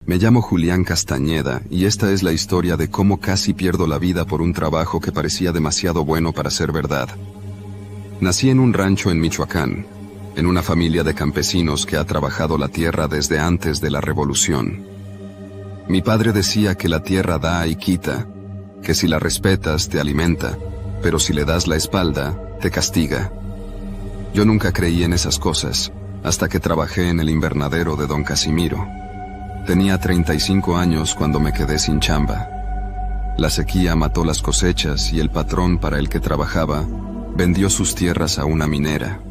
Me llamo Julián Castañeda y esta es la historia de cómo casi pierdo la vida por un trabajo que parecía demasiado bueno para ser verdad. Nací en un rancho en Michoacán, en una familia de campesinos que ha trabajado la tierra desde antes de la revolución. Mi padre decía que la tierra da y quita, que si la respetas te alimenta, pero si le das la espalda, te castiga. Yo nunca creí en esas cosas, hasta que trabajé en el invernadero de don Casimiro. Tenía 35 años cuando me quedé sin chamba. La sequía mató las cosechas y el patrón para el que trabajaba vendió sus tierras a una minera.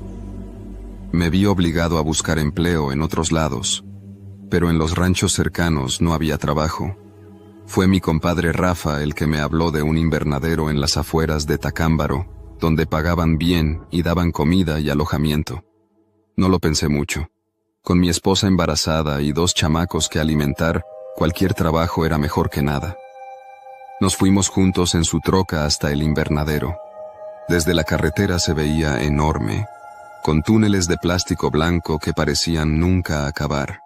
Me vi obligado a buscar empleo en otros lados, pero en los ranchos cercanos no había trabajo. Fue mi compadre Rafa el que me habló de un invernadero en las afueras de Tacámbaro, donde pagaban bien y daban comida y alojamiento. No lo pensé mucho. Con mi esposa embarazada y 2 chamacos que alimentar, cualquier trabajo era mejor que nada. Nos fuimos juntos en su troca hasta el invernadero. Desde la carretera se veía enorme, con túneles de plástico blanco que parecían nunca acabar.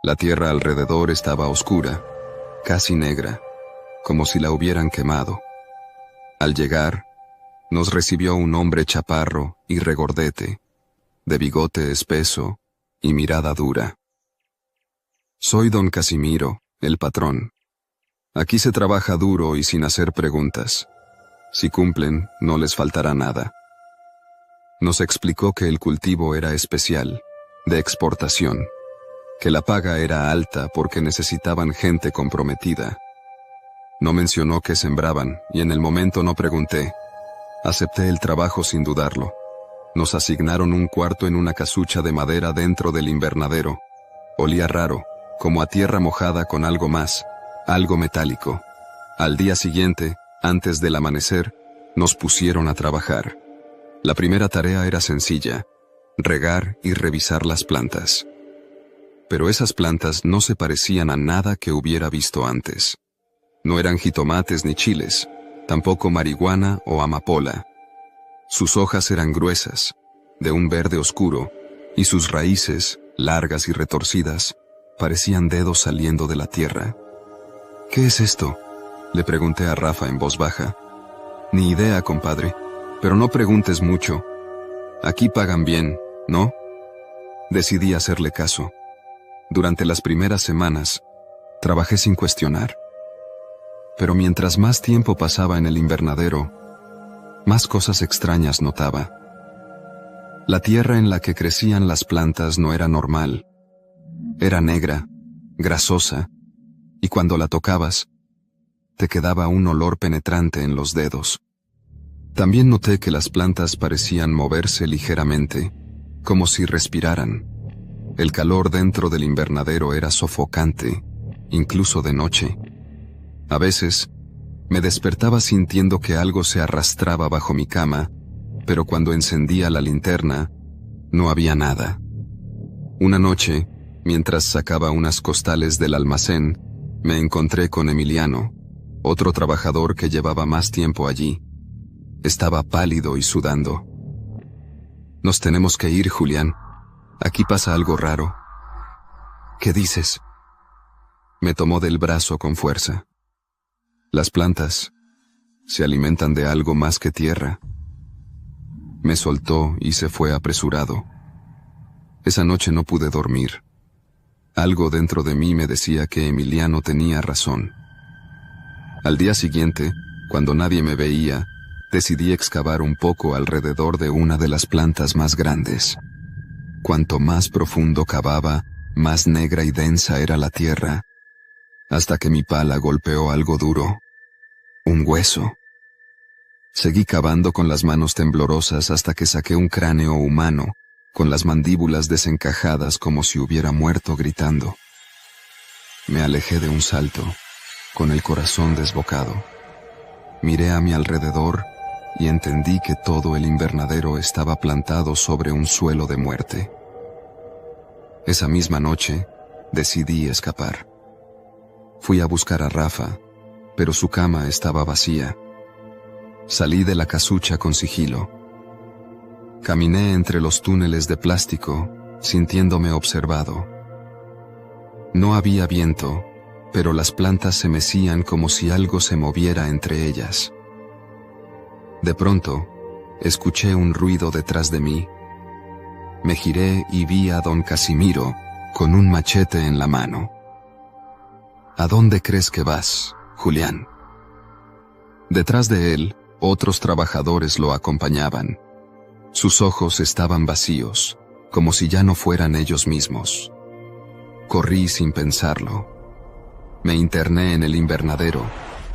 La tierra alrededor estaba oscura, casi negra, como si la hubieran quemado. Al llegar, nos recibió un hombre chaparro y regordete, de bigote espeso y mirada dura. Soy don Casimiro, el patrón. Aquí se trabaja duro y sin hacer preguntas. Si cumplen, no les faltará nada. Nos explicó que el cultivo era especial, de exportación, que la paga era alta porque necesitaban gente comprometida. No mencionó qué sembraban y en el momento no pregunté. Acepté el trabajo sin dudarlo. Nos asignaron un cuarto en una casucha de madera dentro del invernadero. Olía raro, como a tierra mojada con algo más, algo metálico. Al día siguiente, antes del amanecer, nos pusieron a trabajar. La primera tarea era sencilla, regar y revisar las plantas. Pero esas plantas no se parecían a nada que hubiera visto antes. No eran jitomates ni chiles, tampoco marihuana o amapola. Sus hojas eran gruesas, de un verde oscuro, y sus raíces, largas y retorcidas, parecían dedos saliendo de la tierra. ¿Qué es esto?, le pregunté a Rafa en voz baja. Ni idea, compadre, pero no preguntes mucho. Aquí pagan bien, ¿no? Decidí hacerle caso. Durante las primeras semanas, trabajé sin cuestionar. Pero mientras más tiempo pasaba en el invernadero, más cosas extrañas notaba. La tierra en la que crecían las plantas no era normal. Era negra, grasosa, y cuando la tocabas, te quedaba un olor penetrante en los dedos. También noté que las plantas parecían moverse ligeramente, como si respiraran. El calor dentro del invernadero era sofocante, incluso de noche. A veces, me despertaba sintiendo que algo se arrastraba bajo mi cama, pero cuando encendía la linterna, no había nada. Una noche, mientras sacaba unas costales del almacén, me encontré con Emiliano, otro trabajador que llevaba más tiempo allí. Estaba pálido y sudando. Nos tenemos que ir, Julián. Aquí pasa algo raro. ¿Qué dices? Me tomó del brazo con fuerza. Las plantas se alimentan de algo más que tierra. Me soltó y se fue apresurado. Esa noche no pude dormir. Algo dentro de mí me decía que Emiliano tenía razón. Al día siguiente, cuando nadie me veía, decidí excavar un poco alrededor de una de las plantas más grandes. Cuanto más profundo cavaba, más negra y densa era la tierra, hasta que mi pala golpeó algo duro. Un hueso. Seguí cavando con las manos temblorosas hasta que saqué un cráneo humano, con las mandíbulas desencajadas como si hubiera muerto gritando. Me alejé de un salto, con el corazón desbocado. Miré a mi alrededor y entendí que todo el invernadero estaba plantado sobre un suelo de muerte. Esa misma noche, decidí escapar. Fui a buscar a Rafa, pero su cama estaba vacía. Salí de la casucha con sigilo. Caminé entre los túneles de plástico, sintiéndome observado. No había viento, pero las plantas se mecían como si algo se moviera entre ellas. De pronto, escuché un ruido detrás de mí. Me giré y vi a don Casimiro con un machete en la mano. ¿A dónde crees que vas, Julián? Detrás de él, otros trabajadores lo acompañaban. Sus ojos estaban vacíos, como si ya no fueran ellos mismos. Corrí sin pensarlo. Me interné en el invernadero,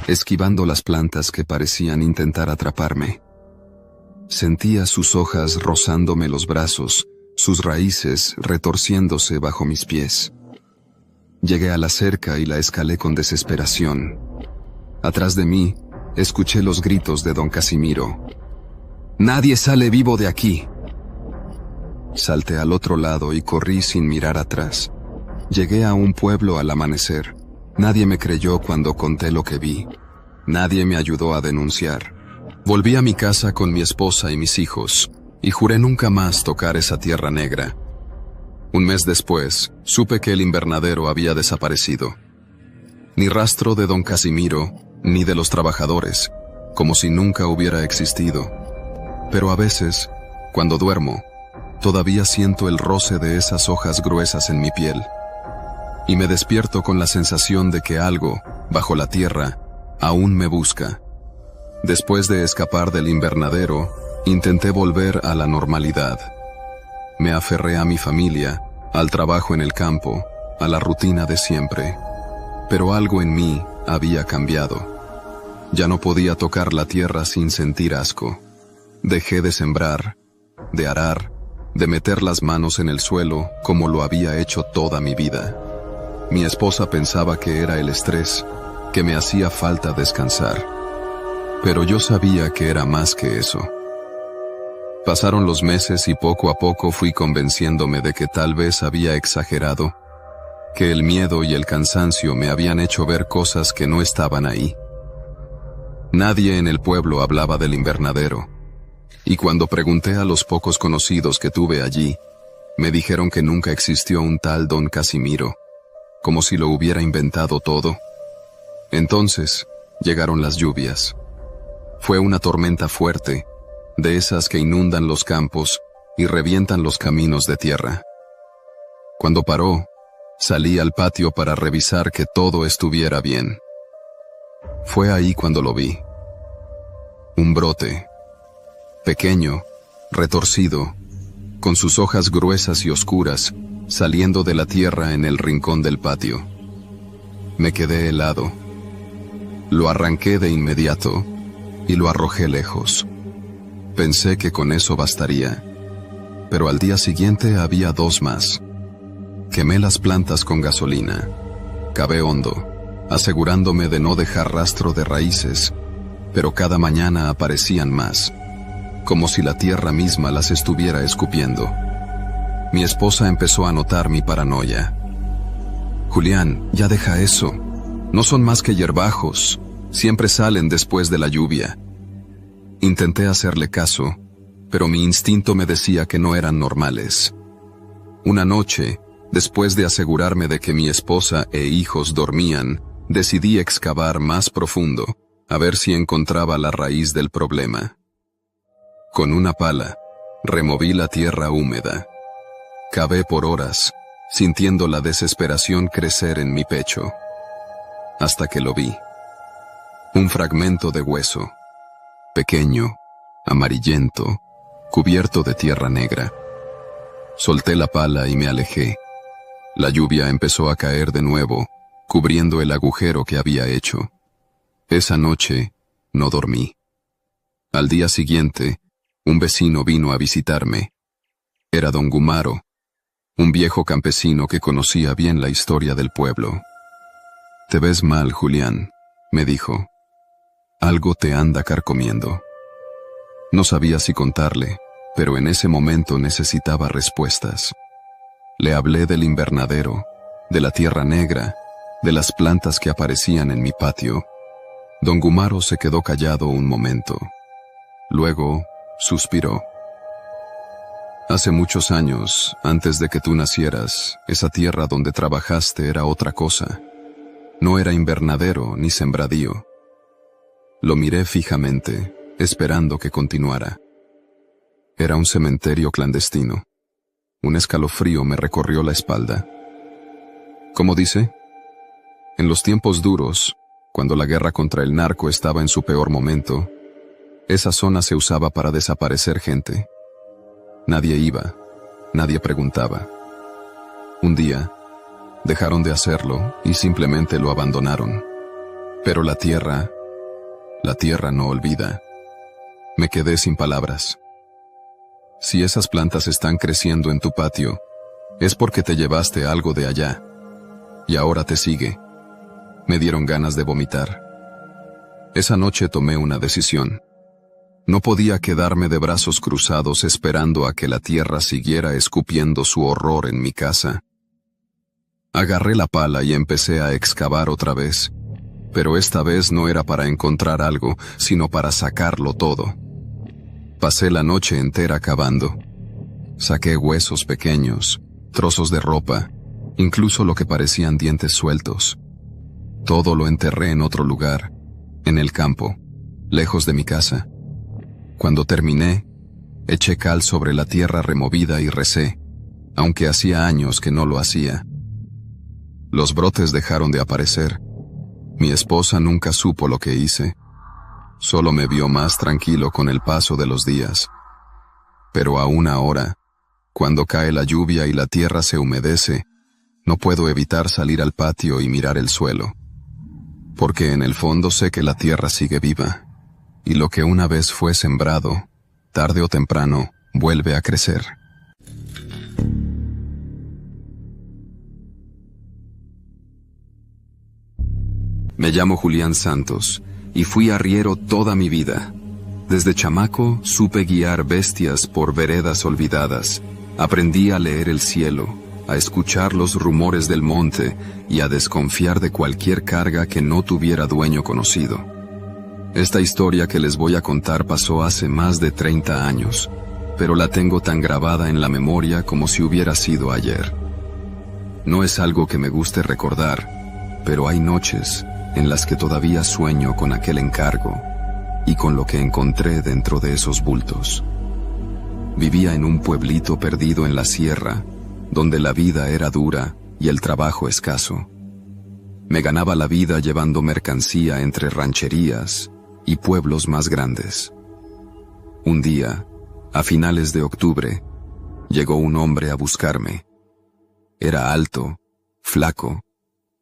esquivando las plantas que parecían intentar atraparme. Sentía sus hojas rozándome los brazos, sus raíces retorciéndose bajo mis pies. Llegué a la cerca y la escalé con desesperación. Atrás de mí, escuché los gritos de don Casimiro. «¡Nadie sale vivo de aquí!». Salté al otro lado y corrí sin mirar atrás. Llegué a un pueblo al amanecer. Nadie me creyó cuando conté lo que vi. Nadie me ayudó a denunciar. Volví a mi casa con mi esposa y mis hijos, y juré nunca más tocar esa tierra negra. Un mes después, supe que el invernadero había desaparecido. Ni rastro de don Casimiro, ni de los trabajadores, como si nunca hubiera existido. Pero a veces, cuando duermo, todavía siento el roce de esas hojas gruesas en mi piel. Y me despierto con la sensación de que algo, bajo la tierra, aún me busca. Después de escapar del invernadero, intenté volver a la normalidad. Me aferré a mi familia, al trabajo en el campo, a la rutina de siempre. Pero algo en mí había cambiado. Ya no podía tocar la tierra sin sentir asco. Dejé de sembrar, de arar, de meter las manos en el suelo como lo había hecho toda mi vida. Mi esposa pensaba que era el estrés, que me hacía falta descansar. Pero yo sabía que era más que eso. Pasaron los meses y poco a poco fui convenciéndome de que tal vez había exagerado, que el miedo y el cansancio me habían hecho ver cosas que no estaban ahí. Nadie en el pueblo hablaba del invernadero, y cuando pregunté a los pocos conocidos que tuve allí, me dijeron que nunca existió un tal don Casimiro, como si lo hubiera inventado todo. Entonces, llegaron las lluvias. Fue una tormenta fuerte, de esas que inundan los campos y revientan los caminos de tierra. Cuando paró, salí al patio para revisar que todo estuviera bien. Fue ahí cuando lo vi. Un brote, pequeño, retorcido, con sus hojas gruesas y oscuras, saliendo de la tierra en el rincón del patio. Me quedé helado. Lo arranqué de inmediato y lo arrojé lejos. Pensé que con eso bastaría, pero al día siguiente había dos más. Quemé las plantas con gasolina. Cavé hondo, asegurándome de no dejar rastro de raíces, pero cada mañana aparecían más, como si la tierra misma las estuviera escupiendo. Mi esposa empezó a notar mi paranoia. «Julián, ya deja eso. No son más que hierbajos. Siempre salen después de la lluvia». Intenté hacerle caso, pero mi instinto me decía que no eran normales. Una noche, después de asegurarme de que mi esposa e hijos dormían, decidí excavar más profundo, a ver si encontraba la raíz del problema. Con una pala, removí la tierra húmeda. Cavé por horas, sintiendo la desesperación crecer en mi pecho, hasta que lo vi. Un fragmento de hueso, pequeño, amarillento, cubierto de tierra negra. Solté la pala y me alejé. La lluvia empezó a caer de nuevo, cubriendo el agujero que había hecho. Esa noche, no dormí. Al día siguiente, un vecino vino a visitarme. Era don Gumaro, un viejo campesino que conocía bien la historia del pueblo. «Te ves mal, Julián», me dijo. «Algo te anda carcomiendo». No sabía si contarle, pero en ese momento necesitaba respuestas. Le hablé del invernadero, de la tierra negra, de las plantas que aparecían en mi patio. Don Gumaro se quedó callado un momento. Luego, suspiró. Hace muchos años, antes de que tú nacieras, esa tierra donde trabajaste era otra cosa. No era invernadero ni sembradío. Lo miré fijamente, esperando que continuara. Era un cementerio clandestino. Un escalofrío me recorrió la espalda. ¿Cómo dice? En los tiempos duros, cuando la guerra contra el narco estaba en su peor momento, esa zona se usaba para desaparecer gente. Nadie iba, nadie preguntaba. Un día, dejaron de hacerlo y simplemente lo abandonaron. Pero la tierra no olvida. Me quedé sin palabras. Si esas plantas están creciendo en tu patio, es porque te llevaste algo de allá. Y ahora te sigue. Me dieron ganas de vomitar. Esa noche tomé una decisión. No podía quedarme de brazos cruzados esperando a que la tierra siguiera escupiendo su horror en mi casa. Agarré la pala y empecé a excavar otra vez, pero esta vez no era para encontrar algo, sino para sacarlo todo. Pasé la noche entera cavando. Saqué huesos pequeños, trozos de ropa, incluso lo que parecían dientes sueltos. Todo lo enterré en otro lugar, en el campo, lejos de mi casa. Cuando terminé, eché cal sobre la tierra removida y recé, aunque hacía años que no lo hacía. Los brotes dejaron de aparecer. Mi esposa nunca supo lo que hice. Solo me vio más tranquilo con el paso de los días. Pero aún ahora, cuando cae la lluvia y la tierra se humedece, no puedo evitar salir al patio y mirar el suelo. Porque en el fondo sé que la tierra sigue viva. Y lo que una vez fue sembrado, tarde o temprano, vuelve a crecer. Me llamo Julián Santos, y fui arriero toda mi vida. Desde chamaco supe guiar bestias por veredas olvidadas. Aprendí a leer el cielo, a escuchar los rumores del monte y a desconfiar de cualquier carga que no tuviera dueño conocido. Esta historia que les voy a contar pasó hace más de 30 años, pero la tengo tan grabada en la memoria como si hubiera sido ayer. No es algo que me guste recordar, pero hay noches en las que todavía sueño con aquel encargo y con lo que encontré dentro de esos bultos. Vivía en un pueblito perdido en la sierra, donde la vida era dura y el trabajo escaso. Me ganaba la vida llevando mercancía entre rancherías y pueblos más grandes. Un día, a finales de octubre, llegó un hombre a buscarme. Era alto, flaco,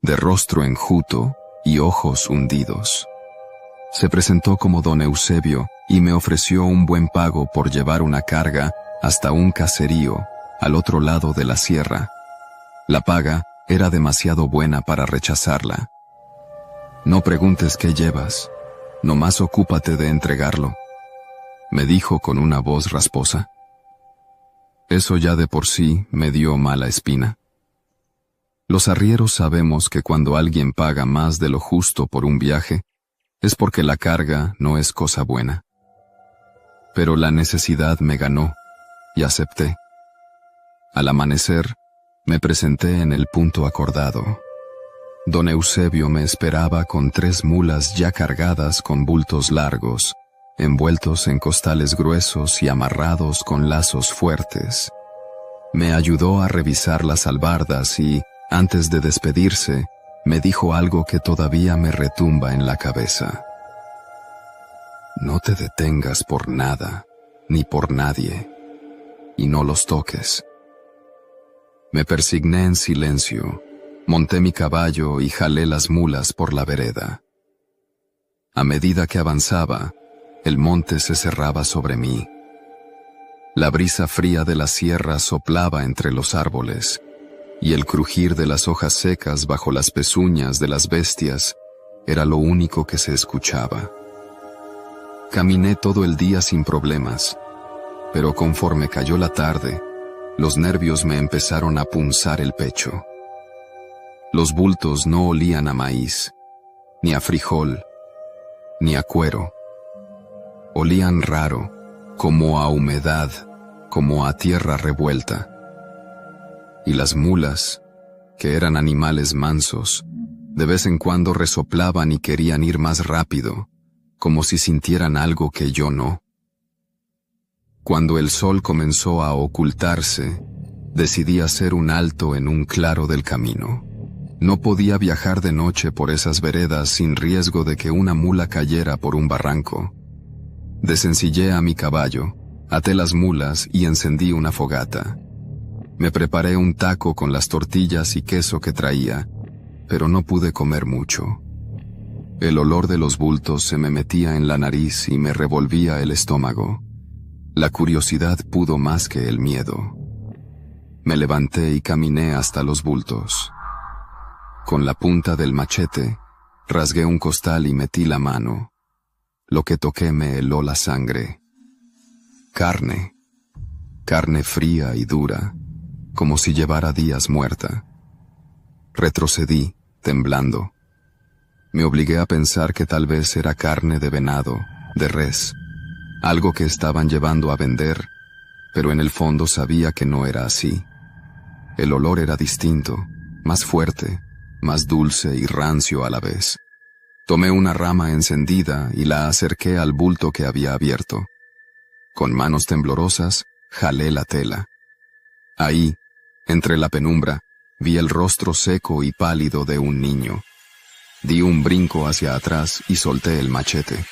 de rostro enjuto y ojos hundidos. Se presentó como don Eusebio y me ofreció un buen pago por llevar una carga hasta un caserío al otro lado de la sierra. La paga era demasiado buena para rechazarla. No preguntes qué llevas, nomás ocúpate de entregarlo, me dijo con una voz rasposa. Eso ya de por sí me dio mala espina. Los arrieros sabemos que cuando alguien paga más de lo justo por un viaje, es porque la carga no es cosa buena. Pero la necesidad me ganó, y acepté. Al amanecer, me presenté en el punto acordado. Don Eusebio me esperaba con 3 mulas ya cargadas con bultos largos, envueltos en costales gruesos y amarrados con lazos fuertes. Me ayudó a revisar las albardas y, antes de despedirse, me dijo algo que todavía me retumba en la cabeza. No te detengas por nada, ni por nadie, y no los toques. Me persigné en silencio, monté mi caballo y jalé las mulas por la vereda. A medida que avanzaba, el monte se cerraba sobre mí. La brisa fría de la sierra soplaba entre los árboles, y el crujir de las hojas secas bajo las pezuñas de las bestias era lo único que se escuchaba. Caminé todo el día sin problemas, pero conforme cayó la tarde, los nervios me empezaron a punzar el pecho. Los bultos no olían a maíz, ni a frijol, ni a cuero. Olían raro, como a humedad, como a tierra revuelta. Y las mulas, que eran animales mansos, de vez en cuando resoplaban y querían ir más rápido, como si sintieran algo que yo no. Cuando el sol comenzó a ocultarse, decidí hacer un alto en un claro del camino. No podía viajar de noche por esas veredas sin riesgo de que una mula cayera por un barranco. Desencillé a mi caballo, até las mulas y encendí una fogata. Me preparé un taco con las tortillas y queso que traía, pero no pude comer mucho. El olor de los bultos se me metía en la nariz y me revolvía el estómago. La curiosidad pudo más que el miedo. Me levanté y caminé hasta los bultos. Con la punta del machete, rasgué un costal y metí la mano. Lo que toqué me heló la sangre. Carne fría y dura, como si llevara días muerta. Retrocedí, temblando. Me obligué a pensar que tal vez era carne de venado, de res, algo que estaban llevando a vender, pero en el fondo sabía que no era así. El olor era distinto, más fuerte, más dulce y rancio a la vez. Tomé una rama encendida y la acerqué al bulto que había abierto. Con manos temblorosas, jalé la tela. Ahí, entre la penumbra, vi el rostro seco y pálido de un niño. Di un brinco hacia atrás y solté el machete.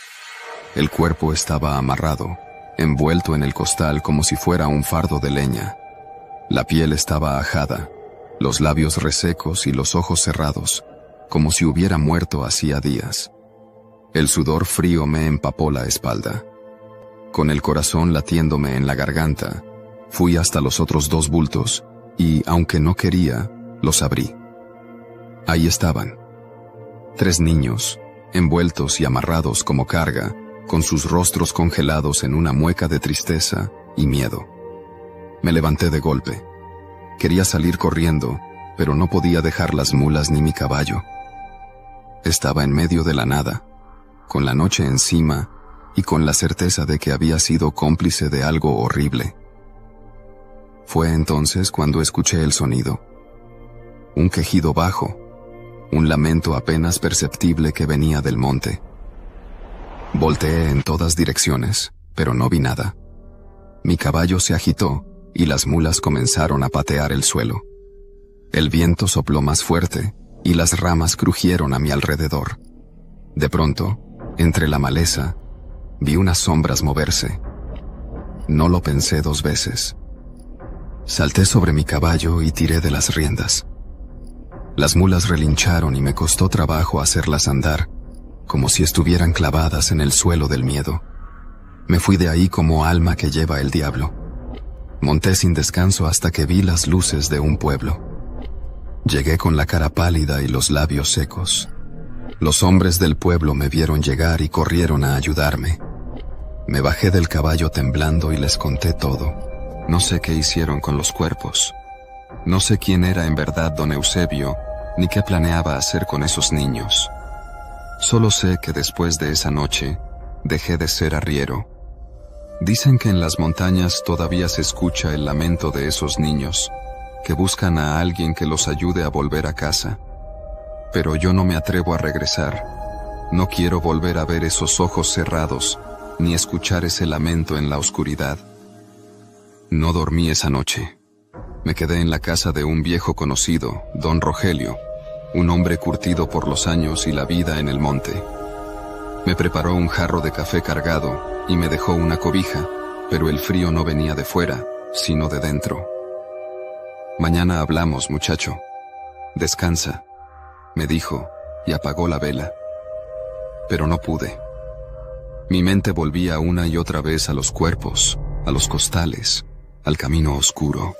El cuerpo estaba amarrado, envuelto en el costal como si fuera un fardo de leña. La piel estaba ajada, los labios resecos y los ojos cerrados, como si hubiera muerto hacía días. El sudor frío me empapó la espalda. Con el corazón latiéndome en la garganta, fui hasta los otros dos bultos y, aunque no quería, los abrí. Ahí estaban. 3 niños, envueltos y amarrados como carga, con sus rostros congelados en una mueca de tristeza y miedo. Me levanté de golpe. Quería salir corriendo, pero no podía dejar las mulas ni mi caballo. Estaba en medio de la nada, con la noche encima y con la certeza de que había sido cómplice de algo horrible. Fue entonces cuando escuché el sonido. Un quejido bajo, un lamento apenas perceptible que venía del monte. Volteé en todas direcciones, pero no vi nada. Mi caballo se agitó y las mulas comenzaron a patear el suelo. El viento sopló más fuerte y las ramas crujieron a mi alrededor. De pronto, entre la maleza, vi unas sombras moverse. No lo pensé 2 veces. Salté sobre mi caballo y tiré de las riendas. Las mulas relincharon y me costó trabajo hacerlas andar, como si estuvieran clavadas en el suelo del miedo. Me fui de ahí como alma que lleva el diablo. Monté sin descanso hasta que vi las luces de un pueblo. Llegué con la cara pálida y los labios secos. Los hombres del pueblo me vieron llegar y corrieron a ayudarme. Me bajé del caballo temblando y les conté todo. No sé qué hicieron con los cuerpos. No sé quién era en verdad don Eusebio, ni qué planeaba hacer con esos niños. Solo sé que después de esa noche, dejé de ser arriero. Dicen que en las montañas todavía se escucha el lamento de esos niños, que buscan a alguien que los ayude a volver a casa. Pero yo no me atrevo a regresar. No quiero volver a ver esos ojos cerrados, ni escuchar ese lamento en la oscuridad. No dormí esa noche. Me quedé en la casa de un viejo conocido, don Rogelio, un hombre curtido por los años y la vida en el monte. Me preparó un jarro de café cargado y me dejó una cobija, pero el frío no venía de fuera, sino de dentro. Mañana hablamos, muchacho. Descansa, me dijo, y apagó la vela. Pero no pude. Mi mente volvía una y otra vez a los cuerpos, a los costales, al camino oscuro.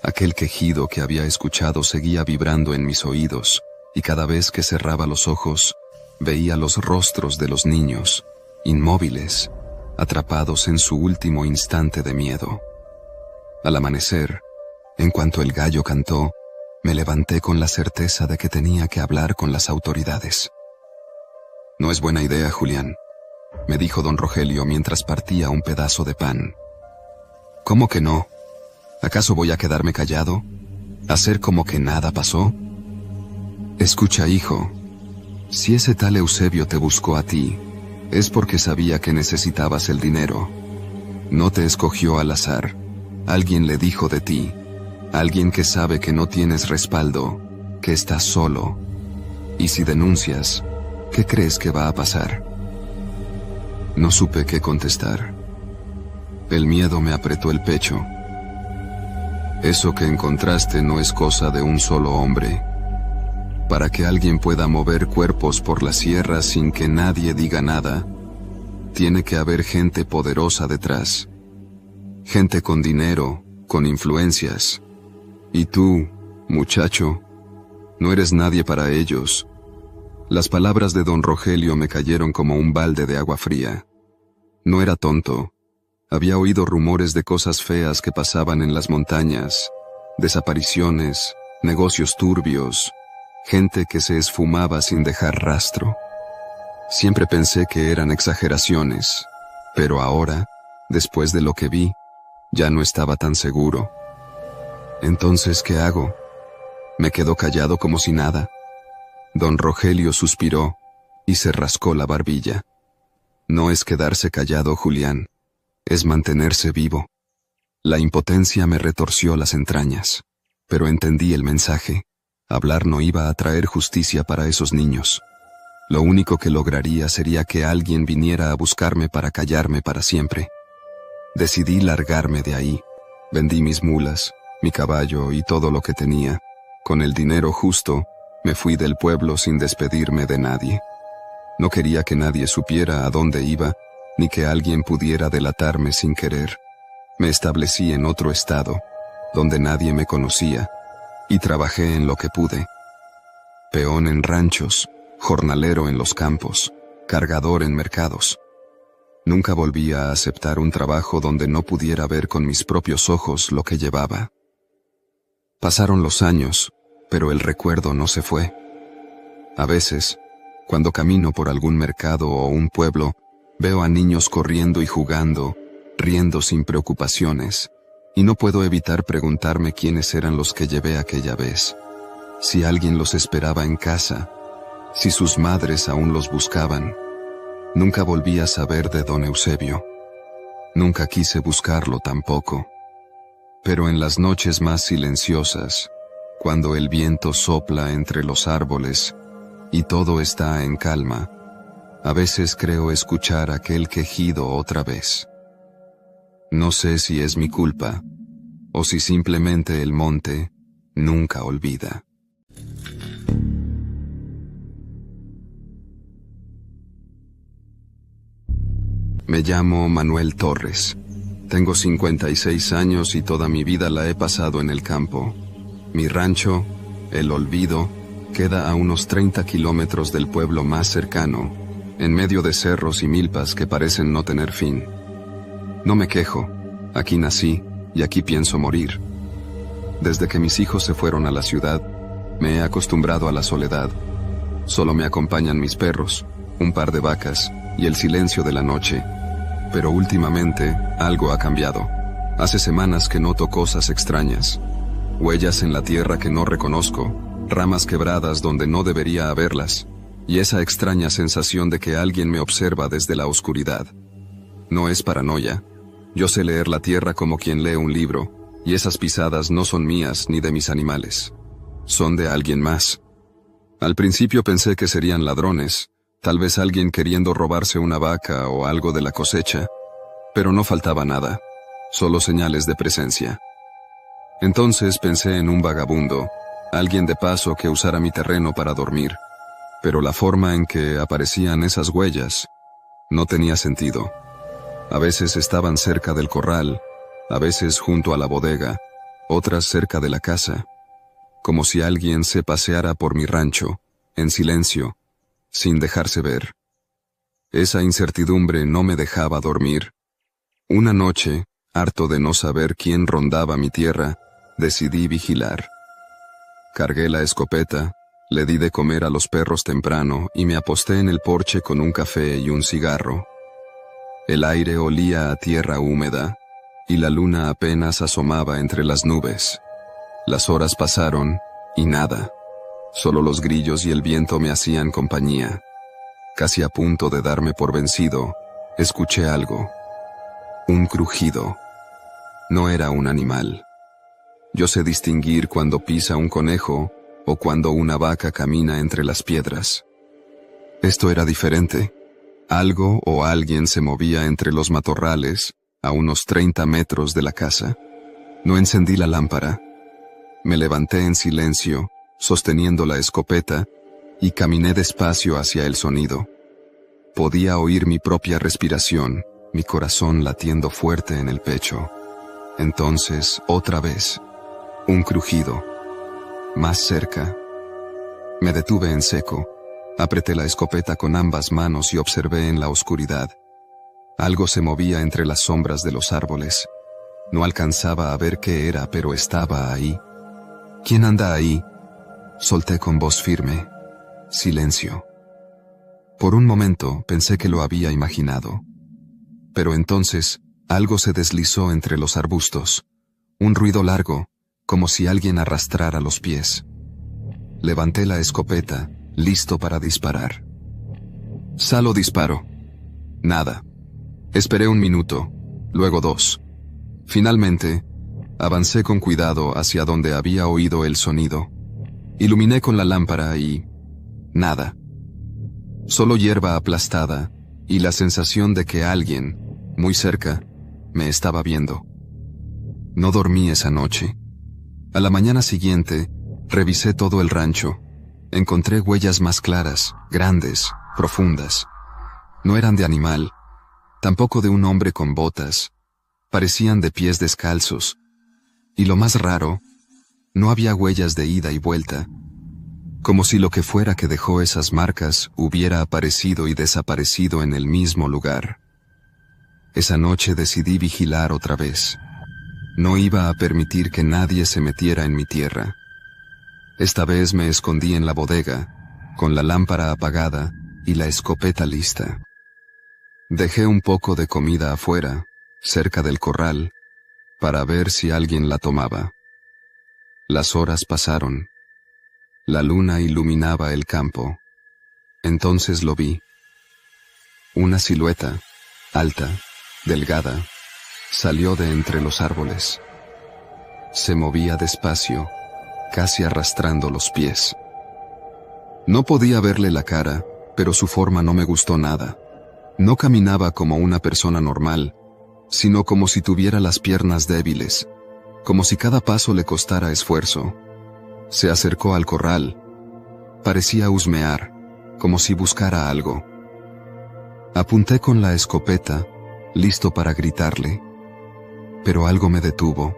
Aquel quejido que había escuchado seguía vibrando en mis oídos, y cada vez que cerraba los ojos, veía los rostros de los niños, inmóviles, atrapados en su último instante de miedo. Al amanecer, en cuanto el gallo cantó, me levanté con la certeza de que tenía que hablar con las autoridades. No es buena idea, Julián, me dijo don Rogelio mientras partía un pedazo de pan. ¿Cómo que no? ¿Acaso voy a quedarme callado? ¿Hacer como que nada pasó? Escucha, hijo. Si ese tal Eusebio te buscó a ti, es porque sabía que necesitabas el dinero. No te escogió al azar. Alguien le dijo de ti. Alguien que sabe que no tienes respaldo, que estás solo. Y si denuncias, ¿qué crees que va a pasar? No supe qué contestar. El miedo me apretó el pecho. Eso que encontraste no es cosa de un solo hombre. Para que alguien pueda mover cuerpos por la sierra sin que nadie diga nada, tiene que haber gente poderosa detrás. Gente con dinero, con influencias. Y tú, muchacho, no eres nadie para ellos. Las palabras de don Rogelio me cayeron como un balde de agua fría. No era tonto. Había oído rumores de cosas feas que pasaban en las montañas, desapariciones, negocios turbios, gente que se esfumaba sin dejar rastro. Siempre pensé que eran exageraciones, pero ahora, después de lo que vi, ya no estaba tan seguro. Entonces, ¿qué hago? Me quedo callado como si nada. Don Rogelio suspiró y se rascó la barbilla. No es quedarse callado, Julián, es mantenerse vivo. La impotencia me retorció las entrañas, pero entendí el mensaje. Hablar no iba a traer justicia para esos niños. Lo único que lograría sería que alguien viniera a buscarme para callarme para siempre. Decidí largarme de ahí. Vendí mis mulas, mi caballo y todo lo que tenía. Con el dinero justo, me fui del pueblo sin despedirme de nadie. No quería que nadie supiera a dónde iba, ni que alguien pudiera delatarme sin querer. Me establecí en otro estado, donde nadie me conocía, y trabajé en lo que pude. Peón en ranchos, jornalero en los campos, cargador en mercados. Nunca volví a aceptar un trabajo donde no pudiera ver con mis propios ojos lo que llevaba. Pasaron los años, pero el recuerdo no se fue. A veces, cuando camino por algún mercado o un pueblo, veo a niños corriendo y jugando, riendo sin preocupaciones, y no puedo evitar preguntarme quiénes eran los que llevé aquella vez. Si alguien los esperaba en casa, si sus madres aún los buscaban. Nunca volví a saber de don Eusebio. Nunca quise buscarlo tampoco. Pero en las noches más silenciosas, cuando el viento sopla entre los árboles y todo está en calma, a veces creo escuchar aquel quejido otra vez. No sé si es mi culpa, o si simplemente el monte nunca olvida. Me llamo Manuel Torres. Tengo 56 años y toda mi vida la he pasado en el campo. Mi rancho, El Olvido, queda a unos 30 kilómetros del pueblo más cercano, en medio de cerros y milpas que parecen no tener fin. No me quejo, aquí nací y aquí pienso morir. Desde que mis hijos se fueron a la ciudad, me he acostumbrado a la soledad. Solo me acompañan mis perros, un par de vacas y el silencio de la noche. Pero últimamente, algo ha cambiado. Hace semanas que noto cosas extrañas. Huellas en la tierra que no reconozco, ramas quebradas donde no debería haberlas, y esa extraña sensación de que alguien me observa desde la oscuridad. No es paranoia. Yo sé leer la tierra como quien lee un libro, y esas pisadas no son mías ni de mis animales. Son de alguien más. Al principio pensé que serían ladrones, tal vez alguien queriendo robarse una vaca o algo de la cosecha, pero no faltaba nada, solo señales de presencia. Entonces pensé en un vagabundo, alguien de paso que usara mi terreno para dormir, pero la forma en que aparecían esas huellas no tenía sentido. A veces estaban cerca del corral, a veces junto a la bodega, otras cerca de la casa, como si alguien se paseara por mi rancho, en silencio, sin dejarse ver. Esa incertidumbre no me dejaba dormir. Una noche, harto de no saber quién rondaba mi tierra, decidí vigilar. Cargué la escopeta, le di de comer a los perros temprano y me aposté en el porche con un café y un cigarro. El aire olía a tierra húmeda, y la luna apenas asomaba entre las nubes. Las horas pasaron, y nada. Solo los grillos y el viento me hacían compañía. Casi a punto de darme por vencido, escuché algo. Un crujido. No era un animal. Yo sé distinguir cuando pisa un conejo o cuando una vaca camina entre las piedras. Esto era diferente. Algo o alguien se movía entre los matorrales, a unos 30 metros de la casa. No encendí la lámpara. Me levanté en silencio, sosteniendo la escopeta, y caminé despacio hacia el sonido. Podía oír mi propia respiración, mi corazón latiendo fuerte en el pecho. Entonces, otra vez, un crujido. Más cerca. Me detuve en seco. Apreté la escopeta con ambas manos y observé en la oscuridad. Algo se movía entre las sombras de los árboles. No alcanzaba a ver qué era, pero estaba ahí. ¿Quién anda ahí? Solté con voz firme. Silencio. Por un momento pensé que lo había imaginado. Pero entonces, algo se deslizó entre los arbustos. Un ruido largo, como si alguien arrastrara los pies. Levanté la escopeta, listo para disparar. Salo disparo. Nada. Esperé un minuto, luego 2. Finalmente, avancé con cuidado hacia donde había oído el sonido. Iluminé con la lámpara y... nada. Solo hierba aplastada y la sensación de que alguien, muy cerca, me estaba viendo. No dormí esa noche. A la mañana siguiente, revisé todo el rancho. Encontré huellas más claras, grandes, profundas. No eran de animal, tampoco de un hombre con botas. Parecían de pies descalzos. Y lo más raro, no había huellas de ida y vuelta. Como si lo que fuera que dejó esas marcas hubiera aparecido y desaparecido en el mismo lugar. Esa noche decidí vigilar otra vez. No iba a permitir que nadie se metiera en mi tierra. Esta vez me escondí en la bodega, con la lámpara apagada y la escopeta lista. Dejé un poco de comida afuera, cerca del corral, para ver si alguien la tomaba. Las horas pasaron. La luna iluminaba el campo. Entonces lo vi. Una silueta, alta, delgada, salió de entre los árboles. Se movía despacio, casi arrastrando los pies. No podía verle la cara, pero su forma no me gustó nada. No caminaba como una persona normal, sino como si tuviera las piernas débiles, como si cada paso le costara esfuerzo. Se acercó al corral. Parecía husmear, como si buscara algo. Apunté con la escopeta, listo para gritarle. Pero algo me detuvo.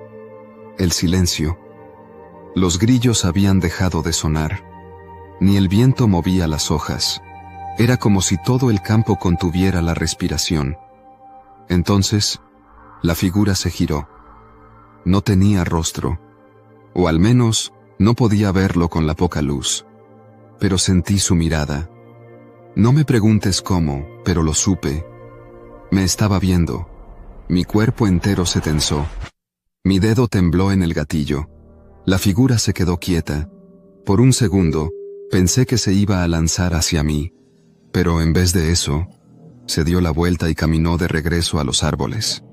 El silencio. Los grillos habían dejado de sonar. Ni el viento movía las hojas. Era como si todo el campo contuviera la respiración. Entonces, la figura se giró. No tenía rostro. O al menos, no podía verlo con la poca luz. Pero sentí su mirada. No me preguntes cómo, pero lo supe. Me estaba viendo. Mi cuerpo entero se tensó. Mi dedo tembló en el gatillo. La figura se quedó quieta. Por un segundo, pensé que se iba a lanzar hacia mí. Pero en vez de eso, se dio la vuelta y caminó de regreso a los árboles.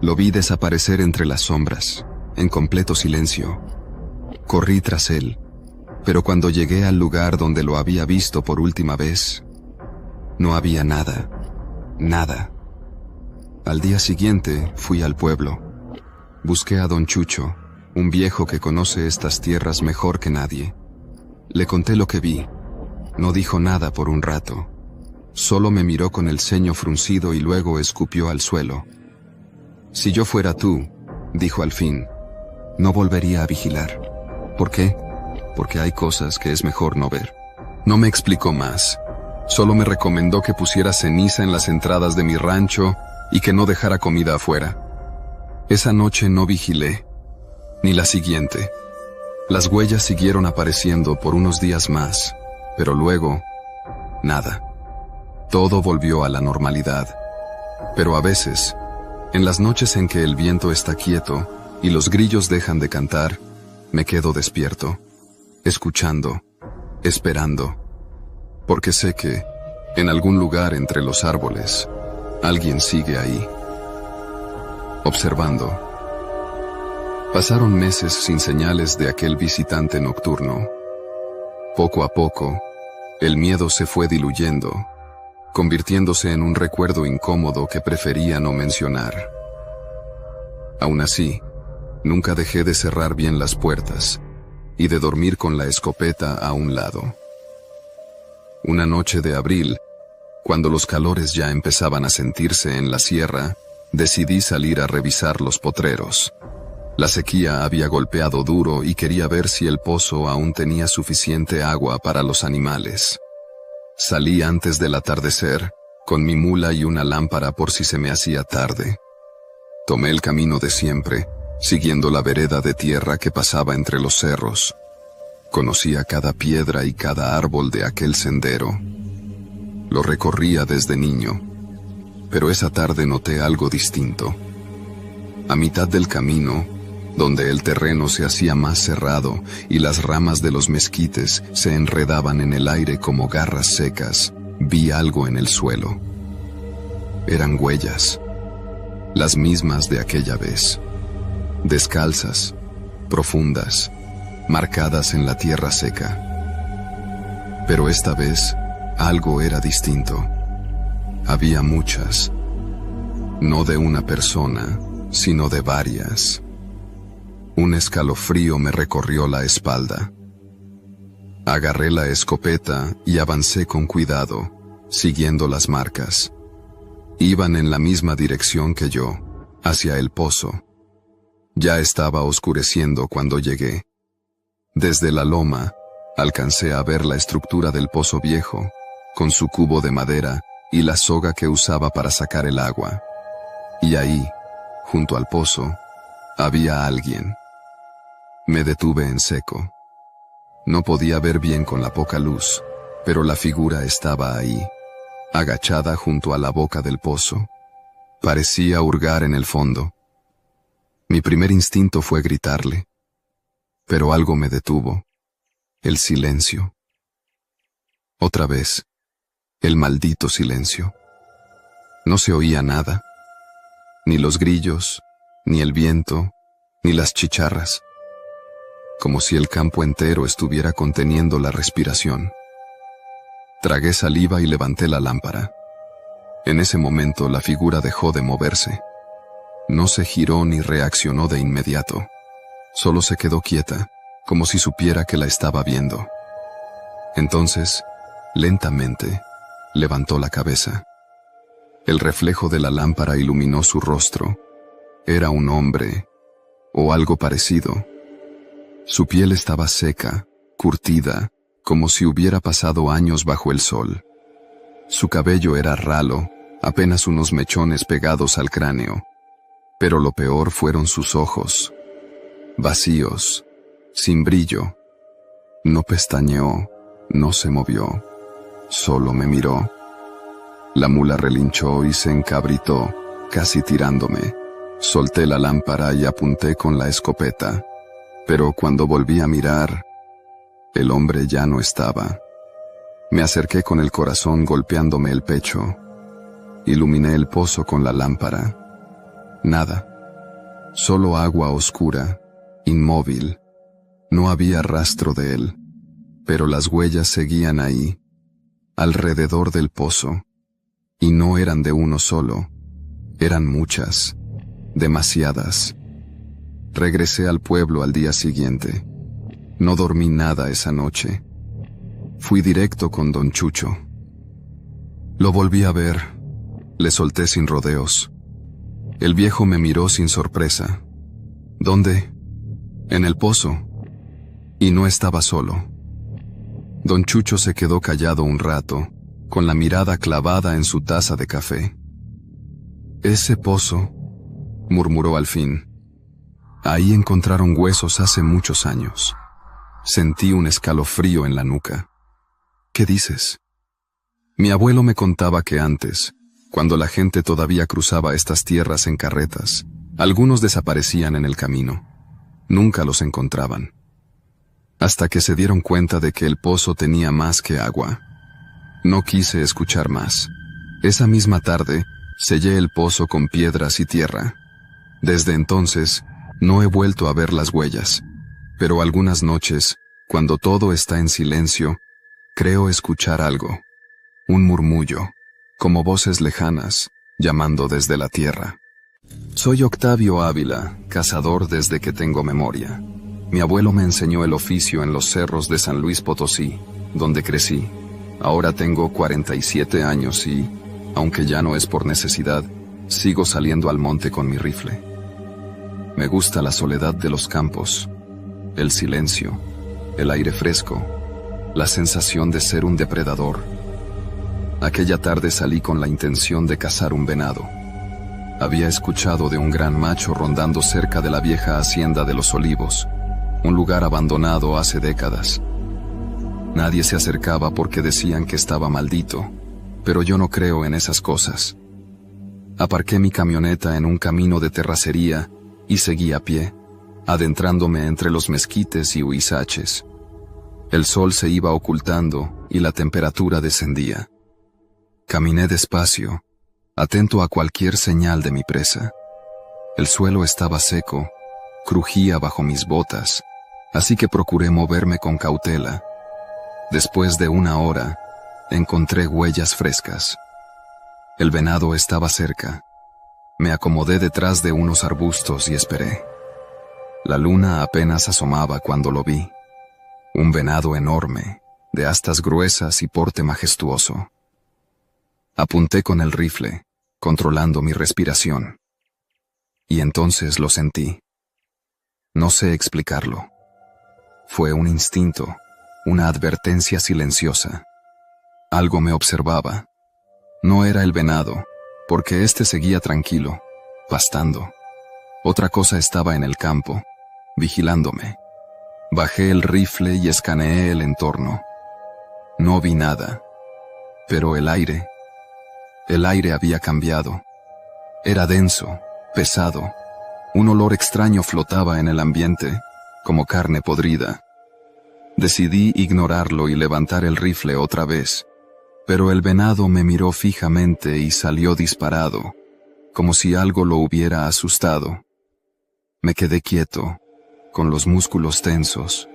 Lo vi desaparecer entre las sombras, en completo silencio. Corrí tras él, pero cuando llegué al lugar donde lo había visto por última vez, no había nada, nada. Al día siguiente fui al pueblo. Busqué a don Chucho, un viejo que conoce estas tierras mejor que nadie. Le conté lo que vi. No dijo nada por un rato. Solo me miró con el ceño fruncido y luego escupió al suelo. Si yo fuera tú, dijo al fin, no volvería a vigilar. ¿Por qué? Porque hay cosas que es mejor no ver. No me explicó más. Solo me recomendó que pusiera ceniza en las entradas de mi rancho y que no dejara comida afuera. Esa noche no vigilé, ni la siguiente. Las huellas siguieron apareciendo por unos días más, pero luego, nada. Todo volvió a la normalidad. Pero a veces, En las noches en que el viento está quieto y los grillos dejan de cantar, me quedo despierto, escuchando, esperando, porque sé que, en algún lugar entre los árboles, alguien sigue ahí, observando. Pasaron meses sin señales de aquel visitante nocturno. Poco a poco, el miedo se fue diluyendo, convirtiéndose en un recuerdo incómodo que prefería no mencionar. Aún así, nunca dejé de cerrar bien las puertas y de dormir con la escopeta a un lado. Una noche de abril, cuando los calores ya empezaban a sentirse en la sierra, decidí salir a revisar los potreros. La sequía había golpeado duro y quería ver si el pozo aún tenía suficiente agua para los animales. Salí antes del atardecer, con mi mula y una lámpara por si se me hacía tarde. Tomé el camino de siempre, siguiendo la vereda de tierra que pasaba entre los cerros. Conocía cada piedra y cada árbol de aquel sendero. Lo recorría desde niño, pero esa tarde noté algo distinto. A mitad del camino, donde el terreno se hacía más cerrado y las ramas de los mezquites se enredaban en el aire como garras secas, vi algo en el suelo. Eran huellas, las mismas de aquella vez, descalzas, profundas, marcadas en la tierra seca. Pero esta vez, algo era distinto. Había muchas, no de una persona, sino de varias. Un escalofrío me recorrió la espalda. Agarré la escopeta y avancé con cuidado, siguiendo las marcas. Iban en la misma dirección que yo, hacia el pozo. Ya estaba oscureciendo cuando llegué. Desde la loma, alcancé a ver la estructura del pozo viejo, con su cubo de madera y la soga que usaba para sacar el agua. Y ahí, junto al pozo, había alguien. Me detuve en seco. No podía ver bien con la poca luz, pero la figura estaba ahí, agachada junto a la boca del pozo. Parecía hurgar en el fondo. Mi primer instinto fue gritarle, pero algo me detuvo. El silencio. Otra vez, el maldito silencio. No se oía nada, ni los grillos, ni el viento, ni las chicharras. Como si el campo entero estuviera conteniendo la respiración. Tragué saliva y levanté la lámpara. En ese momento la figura dejó de moverse. No se giró ni reaccionó de inmediato. Solo se quedó quieta, como si supiera que la estaba viendo. Entonces, lentamente, levantó la cabeza. El reflejo de la lámpara iluminó su rostro. Era un hombre, o algo parecido. Su piel estaba seca, curtida, como si hubiera pasado años bajo el sol. Su cabello era ralo, apenas unos mechones pegados al cráneo. Pero lo peor fueron sus ojos. Vacíos, sin brillo. No pestañeó, no se movió. Solo me miró. La mula relinchó y se encabritó, casi tirándome. Solté la lámpara y apunté con la escopeta. Pero cuando volví a mirar, el hombre ya no estaba. Me acerqué con el corazón golpeándome el pecho. Iluminé el pozo con la lámpara. Nada. Solo agua oscura, inmóvil. No había rastro de él, pero las huellas seguían ahí, alrededor del pozo. Y no eran de uno solo, eran muchas, demasiadas. Regresé al pueblo al día siguiente. No dormí nada esa noche. Fui directo con don Chucho. Lo volví a ver. Le solté sin rodeos. El viejo me miró sin sorpresa. ¿Dónde? En el pozo. Y no estaba solo. Don Chucho se quedó callado un rato, con la mirada clavada en su taza de café. «Ese pozo», murmuró al fin. «Ahí encontraron huesos hace muchos años». Sentí un escalofrío en la nuca. «¿Qué dices?» Mi abuelo me contaba que antes, Cuando la gente todavía cruzaba estas tierras en carretas, algunos desaparecían en el camino. Nunca los encontraban. Hasta que se dieron cuenta de que el pozo tenía más que agua. No quise escuchar más. Esa misma tarde, sellé el pozo con piedras y tierra. Desde entonces, no he vuelto a ver las huellas. Pero algunas noches, cuando todo está en silencio, creo escuchar algo. Un murmullo, como voces lejanas, llamando desde la tierra. Soy Octavio Ávila, cazador desde que tengo memoria. Mi abuelo me enseñó el oficio en los cerros de San Luis Potosí, donde crecí. Ahora tengo 47 años y, aunque ya no es por necesidad, sigo saliendo al monte con mi rifle. Me gusta la soledad de los campos, el silencio, el aire fresco, la sensación de ser un depredador. Aquella tarde salí con la intención de cazar un venado. Había escuchado de un gran macho rondando cerca de la vieja hacienda de los Olivos, un lugar abandonado hace décadas. Nadie se acercaba porque decían que estaba maldito, pero yo no creo en esas cosas. Aparqué mi camioneta en un camino de terracería y seguí a pie, adentrándome entre los mezquites y huizaches. El sol se iba ocultando y la temperatura descendía. Caminé despacio, atento a cualquier señal de mi presa. El suelo estaba seco, crujía bajo mis botas, así que procuré moverme con cautela. Después de una hora, encontré huellas frescas. El venado estaba cerca. Me acomodé detrás de unos arbustos y esperé. La luna apenas asomaba cuando lo vi. Un venado enorme, de astas gruesas y porte majestuoso. Apunté con el rifle, controlando mi respiración. Y entonces lo sentí. No sé explicarlo. Fue un instinto, una advertencia silenciosa. Algo me observaba. No era el venado, porque éste seguía tranquilo, pastando. Otra cosa estaba en el campo, vigilándome. Bajé el rifle y escaneé el entorno. No vi nada. Pero el aire había cambiado. Era denso, pesado. Un olor extraño flotaba en el ambiente, como carne podrida. Decidí ignorarlo y levantar el rifle otra vez, pero el venado me miró fijamente y salió disparado, como si algo lo hubiera asustado. Me quedé quieto, con los músculos tensos.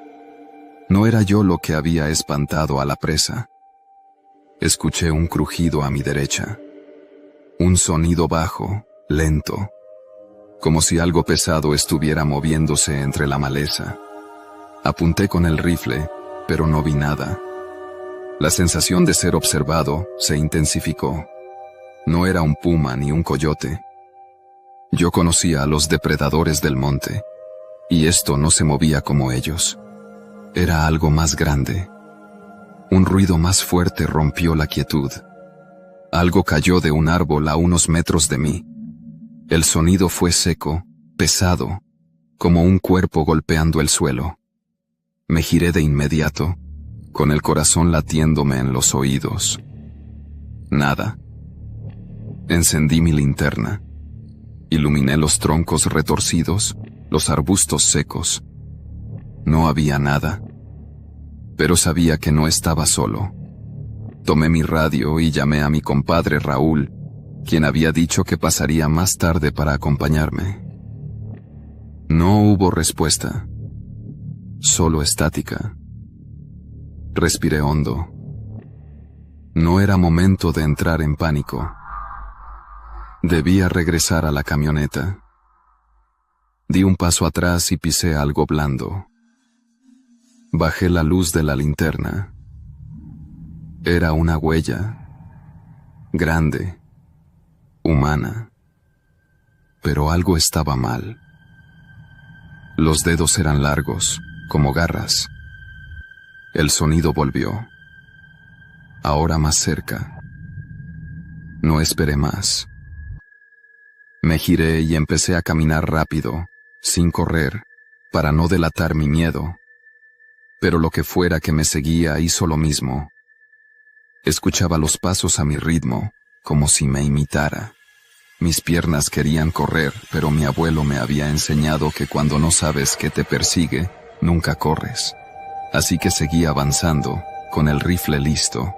No era yo lo que había espantado a la presa. Escuché un crujido a mi derecha. Un sonido bajo, lento, como si algo pesado estuviera moviéndose entre la maleza. Apunté con el rifle, pero no vi nada. La sensación de ser observado se intensificó. No era un puma ni un coyote. Yo conocía a los depredadores del monte, y esto no se movía como ellos. Era algo más grande. Un ruido más fuerte rompió la quietud. Algo cayó de un árbol a unos metros de mí. El sonido fue seco, pesado, como un cuerpo golpeando el suelo. Me giré de inmediato, con el corazón latiéndome en los oídos. Nada. Encendí mi linterna. Iluminé los troncos retorcidos, los arbustos secos. No había nada. Pero sabía que no estaba solo. Tomé mi radio y llamé a mi compadre Raúl, quien había dicho que pasaría más tarde para acompañarme. No hubo respuesta. Solo estática. Respiré hondo. No era momento de entrar en pánico. Debía regresar a la camioneta. Di un paso atrás y pisé algo blando. Bajé la luz de la linterna. Era una huella. Grande. Humana. Pero algo estaba mal. Los dedos eran largos, como garras. El sonido volvió. Ahora más cerca. No esperé más. Me giré y empecé a caminar rápido, sin correr, para no delatar mi miedo. Pero lo que fuera que me seguía hizo lo mismo. Escuchaba los pasos a mi ritmo, como si me imitara. Mis piernas querían correr, pero mi abuelo me había enseñado que cuando no sabes qué te persigue, nunca corres. Así que seguí avanzando, con el rifle listo.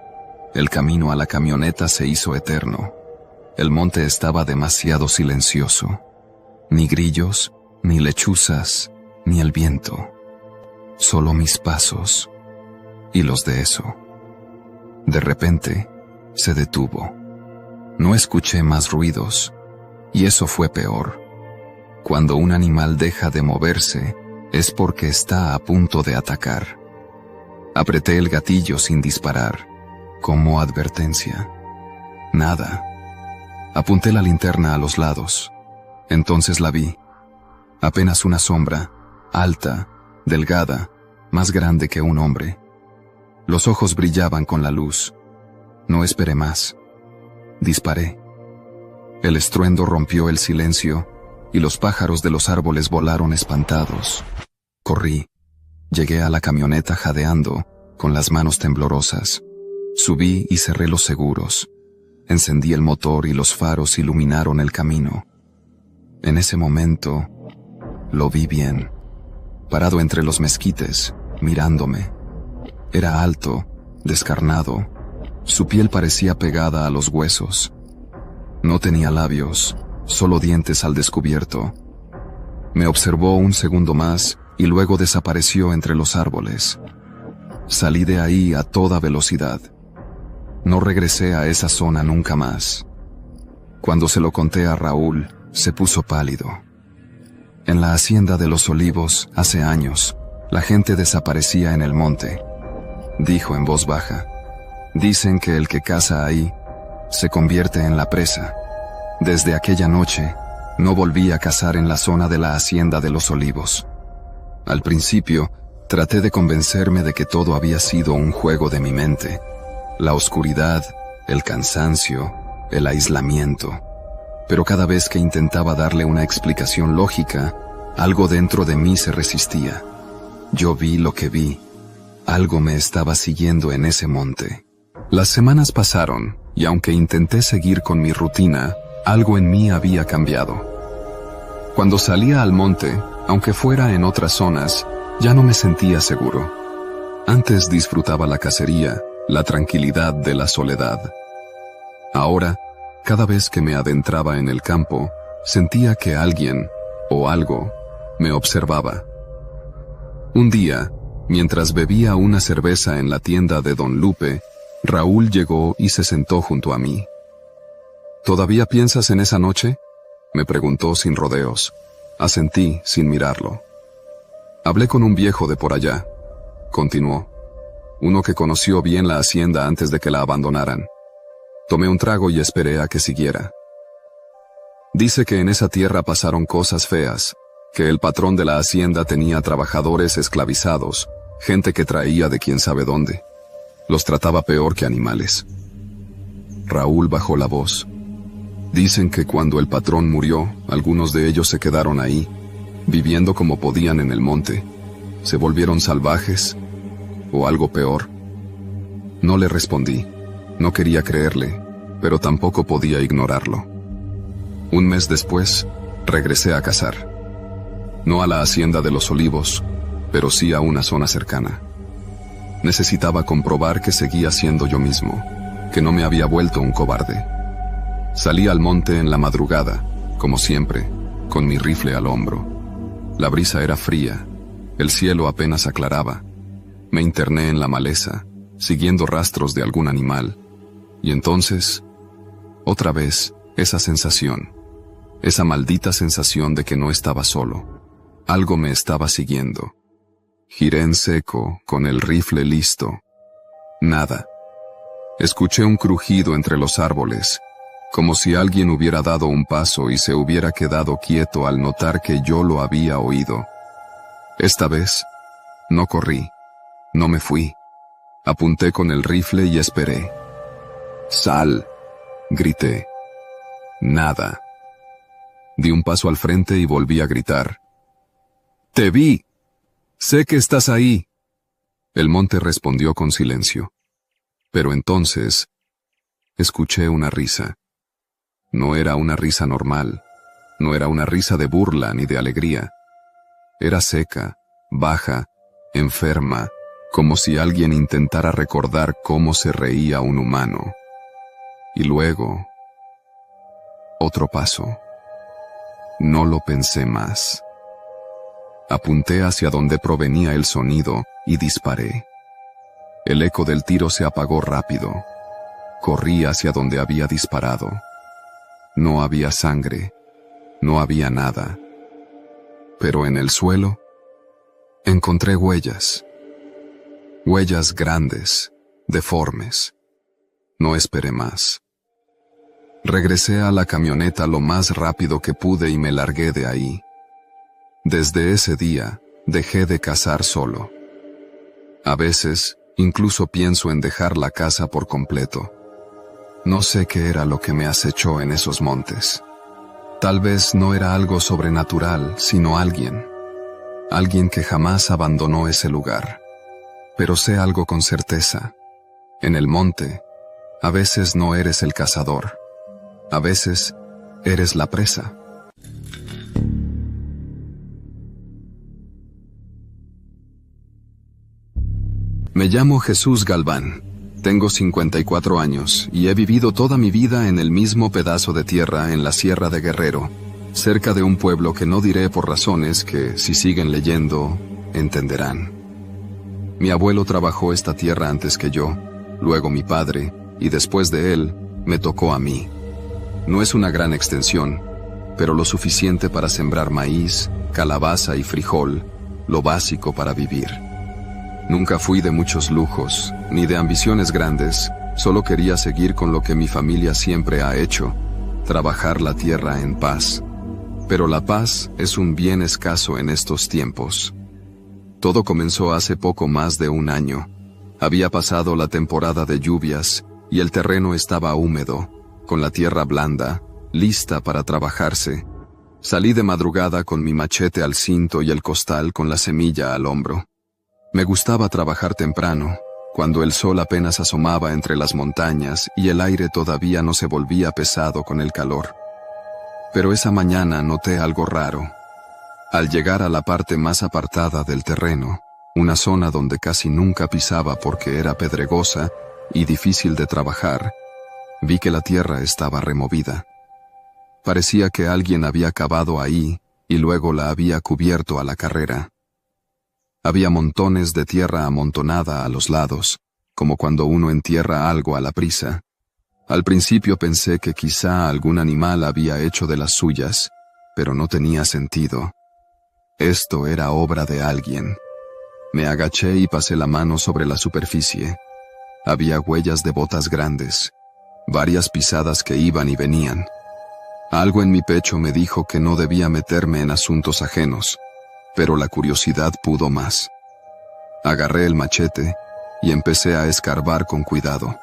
El camino a la camioneta se hizo eterno. El monte estaba demasiado silencioso. Ni grillos, ni lechuzas, ni el viento. Solo mis pasos. Y los de eso. De repente, se detuvo. No escuché más ruidos. Y eso fue peor. Cuando un animal deja de moverse, es porque está a punto de atacar. Apreté el gatillo sin disparar, como advertencia. Nada. Apunté la linterna a los lados. Entonces la vi. Apenas una sombra, alta, delgada, más grande que un hombre. Los ojos brillaban con la luz. No esperé más. Disparé. El estruendo rompió el silencio, y los pájaros de los árboles volaron espantados. Corrí. Llegué a la camioneta jadeando, con las manos temblorosas. Subí y cerré los seguros. Encendí el motor y los faros iluminaron el camino. En ese momento, lo vi bien. Parado entre los mezquites, mirándome. Era alto, descarnado. Su piel parecía pegada a los huesos. No tenía labios, solo dientes al descubierto. Me observó un segundo más y luego desapareció entre los árboles. Salí de ahí a toda velocidad. No regresé a esa zona nunca más. Cuando se lo conté a Raúl, se puso pálido. En la hacienda de los Olivos, hace años, la gente desaparecía en el monte. Dijo en voz baja. Dicen que el que caza ahí, se convierte en la presa. Desde aquella noche, no volví a cazar en la zona de la hacienda de los Olivos. Al principio, traté de convencerme de que todo había sido un juego de mi mente. La oscuridad, el cansancio, el aislamiento. Pero cada vez que intentaba darle una explicación lógica, algo dentro de mí se resistía. Yo vi lo que vi. Algo me estaba siguiendo en ese monte. Las semanas pasaron, y aunque intenté seguir con mi rutina, algo en mí había cambiado. Cuando salía al monte, aunque fuera en otras zonas, ya no me sentía seguro. Antes disfrutaba la cacería, la tranquilidad de la soledad. Ahora, cada vez que me adentraba en el campo, sentía que alguien, o algo, me observaba. Un día, mientras bebía una cerveza en la tienda de Don Lupe, Raúl llegó y se sentó junto a mí. ¿Todavía piensas en esa noche?, me preguntó sin rodeos. Asentí sin mirarlo. Hablé con un viejo de por allá, continuó. Uno que conoció bien la hacienda antes de que la abandonaran. Tomé un trago y esperé a que siguiera. Dice que en esa tierra pasaron cosas feas, que el patrón de la hacienda tenía trabajadores esclavizados, gente que traía de quién sabe dónde. Los trataba peor que animales. Raúl bajó la voz. Dicen que cuando el patrón murió, algunos de ellos se quedaron ahí, viviendo como podían en el monte. Se volvieron salvajes, o algo peor. No le respondí. No quería creerle, pero tampoco podía ignorarlo. Un mes después, regresé a cazar. No a la hacienda de los Olivos, pero sí a una zona cercana. Necesitaba comprobar que seguía siendo yo mismo, que no me había vuelto un cobarde. Salí al monte en la madrugada, como siempre, con mi rifle al hombro. La brisa era fría, el cielo apenas aclaraba. Me interné en la maleza, siguiendo rastros de algún animal. Y entonces, otra vez, esa sensación, esa maldita sensación de que no estaba solo. Algo me estaba siguiendo. Giré en seco, con el rifle listo. Nada. Escuché un crujido entre los árboles, como si alguien hubiera dado un paso y se hubiera quedado quieto al notar que yo lo había oído. Esta vez, no corrí, no me fui. Apunté con el rifle y esperé. «¡Sal!», grité. Nada. Di un paso al frente y volví a gritar. «¡Te vi! Sé que estás ahí». El monte respondió con silencio. Pero entonces, escuché una risa. No era una risa normal, no era una risa de burla ni de alegría. Era seca, baja, enferma, como si alguien intentara recordar cómo se reía un humano. Y luego, otro paso. No lo pensé más. Apunté hacia donde provenía el sonido y disparé. El eco del tiro se apagó rápido. Corrí hacia donde había disparado. No había sangre, no había nada. Pero en el suelo encontré huellas. Huellas grandes, deformes. No esperé más. Regresé a la camioneta lo más rápido que pude y me largué de ahí. Desde ese día, dejé de cazar solo. A veces, incluso pienso en dejar la caza por completo. No sé qué era lo que me acechó en esos montes. Tal vez no era algo sobrenatural, sino alguien que jamás abandonó ese lugar. Pero sé algo con certeza. En el monte, a veces no eres el cazador. A veces, eres la presa. Me llamo Jesús Galván. Tengo 54 años y he vivido toda mi vida en el mismo pedazo de tierra en la Sierra de Guerrero, cerca de un pueblo que no diré por razones que, si siguen leyendo, entenderán. Mi abuelo trabajó esta tierra antes que yo, luego mi padre, y después de él, me tocó a mí. No es una gran extensión, pero lo suficiente para sembrar maíz, calabaza y frijol, lo básico para vivir. Nunca fui de muchos lujos, ni de ambiciones grandes, solo quería seguir con lo que mi familia siempre ha hecho, trabajar la tierra en paz. Pero la paz es un bien escaso en estos tiempos. Todo comenzó hace poco más de un año. Había pasado la temporada de lluvias, y el terreno estaba húmedo, con la tierra blanda, lista para trabajarse. Salí de madrugada con mi machete al cinto y el costal con la semilla al hombro. Me gustaba trabajar temprano, cuando el sol apenas asomaba entre las montañas y el aire todavía no se volvía pesado con el calor. Pero esa mañana noté algo raro. Al llegar a la parte más apartada del terreno, una zona donde casi nunca pisaba porque era pedregosa y difícil de trabajar, vi que la tierra estaba removida. Parecía que alguien había cavado ahí y luego la había cubierto a la carrera. Había montones de tierra amontonada a los lados, como cuando uno entierra algo a la prisa. Al principio pensé que quizá algún animal había hecho de las suyas, pero no tenía sentido. Esto era obra de alguien. Me agaché y pasé la mano sobre la superficie. Había huellas de botas grandes, varias pisadas que iban y venían. Algo en mi pecho me dijo que no debía meterme en asuntos ajenos, pero la curiosidad pudo más. Agarré el machete y empecé a escarbar con cuidado.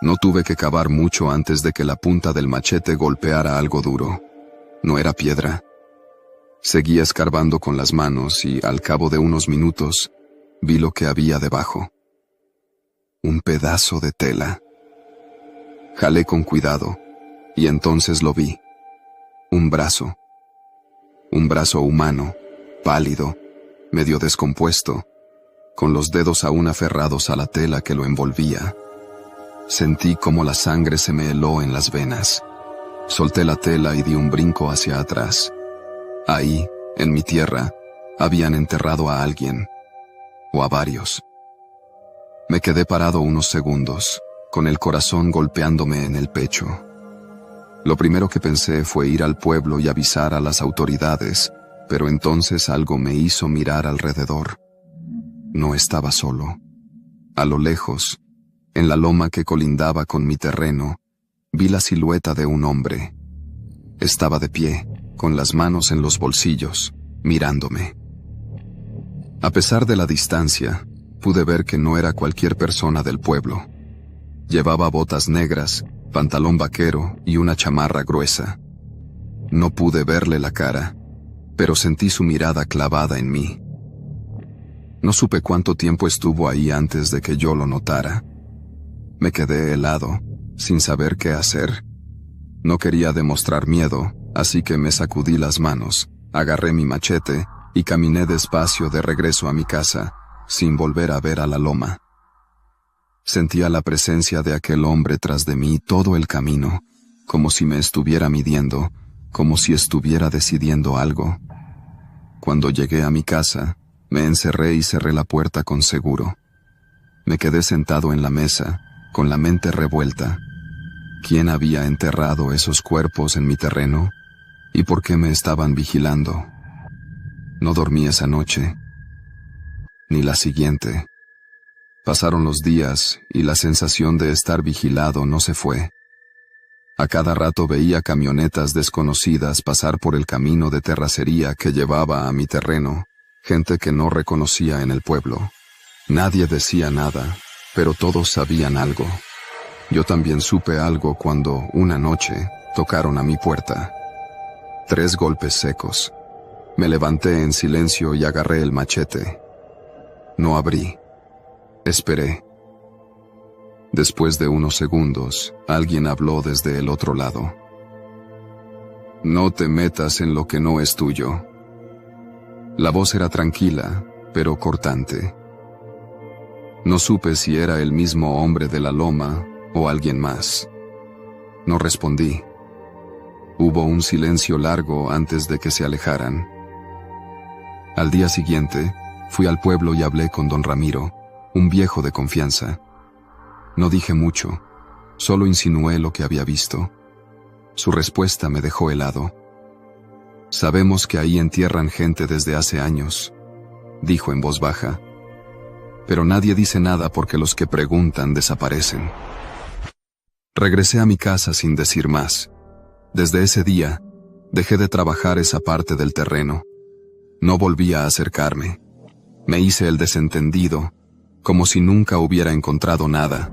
No tuve que cavar mucho antes de que la punta del machete golpeara algo duro. No era piedra. Seguí escarbando con las manos y, al cabo de unos minutos, vi lo que había debajo. Un pedazo de tela. Jalé con cuidado, y entonces lo vi. Un brazo. Un brazo humano, pálido, medio descompuesto, con los dedos aún aferrados a la tela que lo envolvía. Sentí cómo la sangre se me heló en las venas. Solté la tela y di un brinco hacia atrás. Ahí, en mi tierra, habían enterrado a alguien, o a varios. Me quedé parado unos segundos, con el corazón golpeándome en el pecho. Lo primero que pensé fue ir al pueblo y avisar a las autoridades, pero entonces algo me hizo mirar alrededor. No estaba solo. A lo lejos, en la loma que colindaba con mi terreno, vi la silueta de un hombre. Estaba de pie, con las manos en los bolsillos, mirándome. A pesar de la distancia, pude ver que no era cualquier persona del pueblo. Llevaba botas negras, pantalón vaquero y una chamarra gruesa. No pude verle la cara, pero sentí su mirada clavada en mí. No supe cuánto tiempo estuvo ahí antes de que yo lo notara. Me quedé helado, sin saber qué hacer. No quería demostrar miedo, así que me sacudí las manos, agarré mi machete y caminé despacio de regreso a mi casa, sin volver a ver a la loma. Sentía la presencia de aquel hombre tras de mí todo el camino, como si me estuviera midiendo, como si estuviera decidiendo algo. Cuando llegué a mi casa, me encerré y cerré la puerta con seguro. Me quedé sentado en la mesa, con la mente revuelta. ¿Quién había enterrado esos cuerpos en mi terreno? ¿Y por qué me estaban vigilando? No dormí esa noche, ni la siguiente. Pasaron los días y la sensación de estar vigilado no se fue. A cada rato veía camionetas desconocidas pasar por el camino de terracería que llevaba a mi terreno, gente que no reconocía en el pueblo. Nadie decía nada, pero todos sabían algo. Yo también supe algo cuando, una noche, tocaron a mi puerta. 3 golpes secos. Me levanté en silencio y agarré el machete. No abrí. Esperé. Después de unos segundos, alguien habló desde el otro lado. No te metas en lo que no es tuyo. La voz era tranquila, pero cortante. No supe si era el mismo hombre de la loma o alguien más. No respondí. Hubo un silencio largo antes de que se alejaran. Al día siguiente, fui al pueblo y hablé con don Ramiro, un viejo de confianza. No dije mucho, solo insinué lo que había visto. Su respuesta me dejó helado. Sabemos que ahí entierran gente desde hace años, dijo en voz baja. Pero nadie dice nada porque los que preguntan desaparecen. Regresé a mi casa sin decir más. Desde ese día, dejé de trabajar esa parte del terreno. No volví a acercarme. Me hice el desentendido, como si nunca hubiera encontrado nada.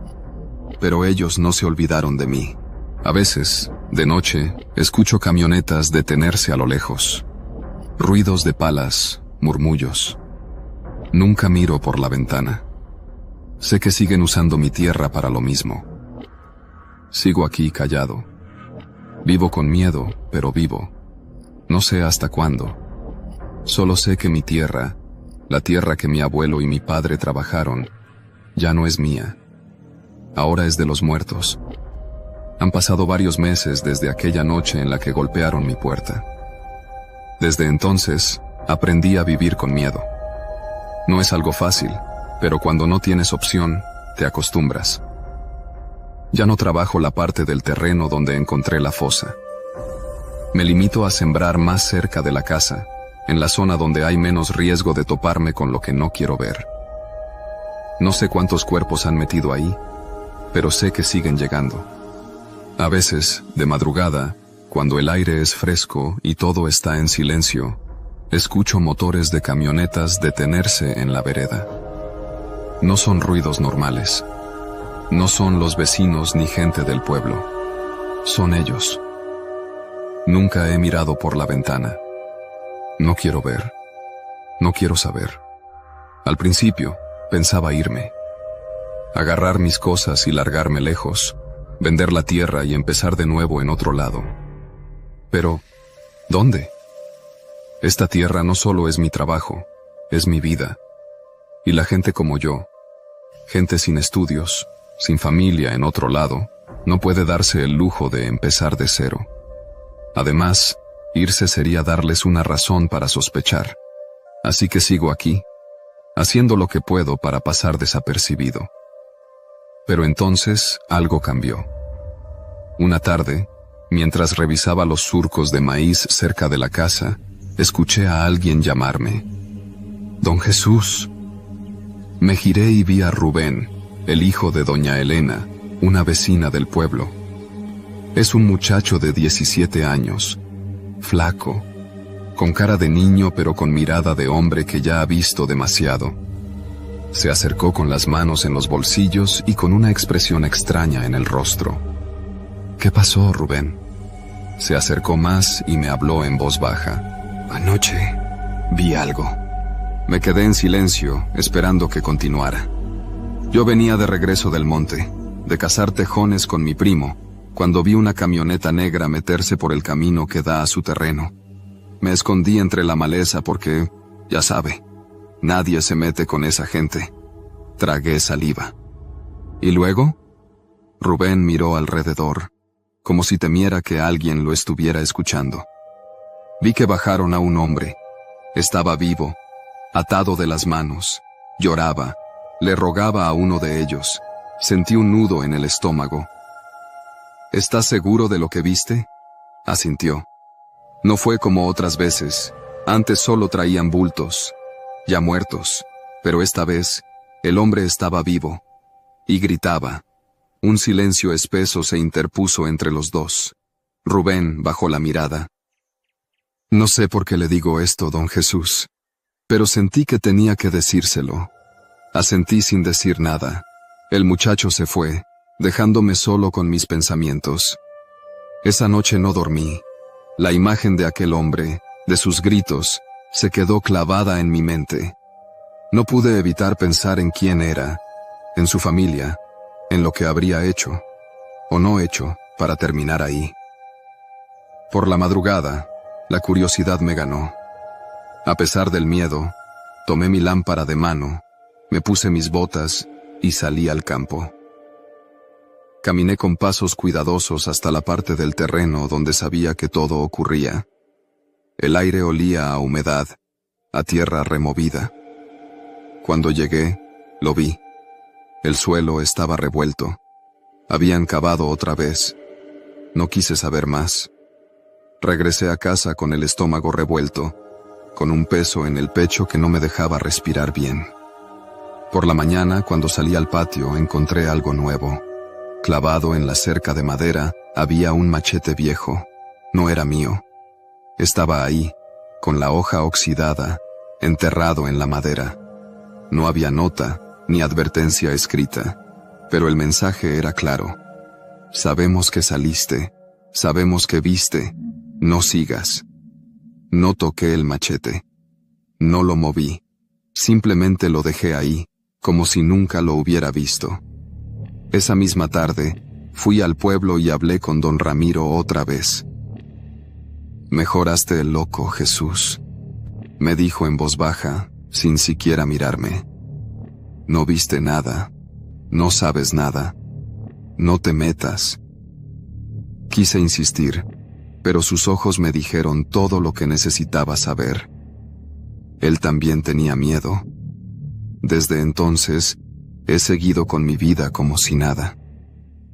Pero ellos no se olvidaron de mí. A veces, de noche, escucho camionetas detenerse a lo lejos. Ruidos de palas, murmullos. Nunca miro por la ventana. Sé que siguen usando mi tierra para lo mismo. Sigo aquí callado. Vivo con miedo, pero vivo. No sé hasta cuándo. Solo sé que mi tierra, la tierra que mi abuelo y mi padre trabajaron, ya no es mía. Ahora es de los muertos. Han pasado varios meses desde aquella noche en la que golpearon mi puerta. Desde entonces, aprendí a vivir con miedo. No es algo fácil, pero cuando no tienes opción, te acostumbras. Ya no trabajo la parte del terreno donde encontré la fosa. Me limito a sembrar más cerca de la casa, en la zona donde hay menos riesgo de toparme con lo que no quiero ver. No sé cuántos cuerpos han metido ahí, pero sé que siguen llegando. A veces, de madrugada, cuando el aire es fresco y todo está en silencio, escucho motores de camionetas detenerse en la vereda. No son ruidos normales. No son los vecinos ni gente del pueblo. Son ellos. Nunca he mirado por la ventana. No quiero ver. No quiero saber. Al principio, pensaba irme. Agarrar mis cosas y largarme lejos, vender la tierra y empezar de nuevo en otro lado. Pero, ¿dónde? Esta tierra no solo es mi trabajo, es mi vida. Y la gente como yo, gente sin estudios, sin familia en otro lado, no puede darse el lujo de empezar de cero. Además, irse sería darles una razón para sospechar. Así que sigo aquí, haciendo lo que puedo para pasar desapercibido. Pero entonces algo cambió. Una tarde, mientras revisaba los surcos de maíz cerca de la casa, escuché a alguien llamarme. «Don Jesús». Me giré y vi a Rubén, el hijo de doña Elena, una vecina del pueblo. Es un muchacho de 17 años, flaco, con cara de niño pero con mirada de hombre que ya ha visto demasiado. Se acercó con las manos en los bolsillos y con una expresión extraña en el rostro. «¿Qué pasó, Rubén?» Se acercó más y me habló en voz baja. «Anoche vi algo». Me quedé en silencio, esperando que continuara. Yo venía de regreso del monte, de cazar tejones con mi primo, cuando vi una camioneta negra meterse por el camino que da a su terreno. Me escondí entre la maleza porque, ya sabe, nadie se mete con esa gente. Tragué saliva. ¿Y luego? Rubén miró alrededor, como si temiera que alguien lo estuviera escuchando. Vi que bajaron a un hombre. Estaba vivo, atado de las manos. Lloraba. Le rogaba a uno de ellos. Sentí un nudo en el estómago. ¿Estás seguro de lo que viste? Asintió. No fue como otras veces. Antes solo traían bultos, ya muertos, pero esta vez, el hombre estaba vivo. Y gritaba. Un silencio espeso se interpuso entre los dos. Rubén bajó la mirada. No sé por qué le digo esto, don Jesús, pero sentí que tenía que decírselo. Asentí sin decir nada. El muchacho se fue, dejándome solo con mis pensamientos. Esa noche no dormí. La imagen de aquel hombre, de sus gritos, se quedó clavada en mi mente. No pude evitar pensar en quién era, en su familia, en lo que habría hecho, o no hecho, para terminar ahí. Por la madrugada, la curiosidad me ganó. A pesar del miedo, tomé mi lámpara de mano, me puse mis botas y salí al campo. Caminé con pasos cuidadosos hasta la parte del terreno donde sabía que todo ocurría. El aire olía a humedad, a tierra removida. Cuando llegué, lo vi. El suelo estaba revuelto. Habían cavado otra vez. No quise saber más. Regresé a casa con el estómago revuelto, con un peso en el pecho que no me dejaba respirar bien. Por la mañana, cuando salí al patio, encontré algo nuevo. Clavado en la cerca de madera, había un machete viejo. No era mío. Estaba ahí, con la hoja oxidada, enterrado en la madera. No había nota, ni advertencia escrita, pero el mensaje era claro. Sabemos que saliste, sabemos que viste, no sigas. No toqué el machete. No lo moví. Simplemente lo dejé ahí, como si nunca lo hubiera visto. Esa misma tarde, fui al pueblo y hablé con don Ramiro otra vez. Mejoraste el loco, Jesús, me dijo en voz baja, sin siquiera mirarme. No viste nada, no sabes nada, no te metas. Quise insistir, pero sus ojos me dijeron todo lo que necesitaba saber. Él también tenía miedo. Desde entonces, he seguido con mi vida como si nada.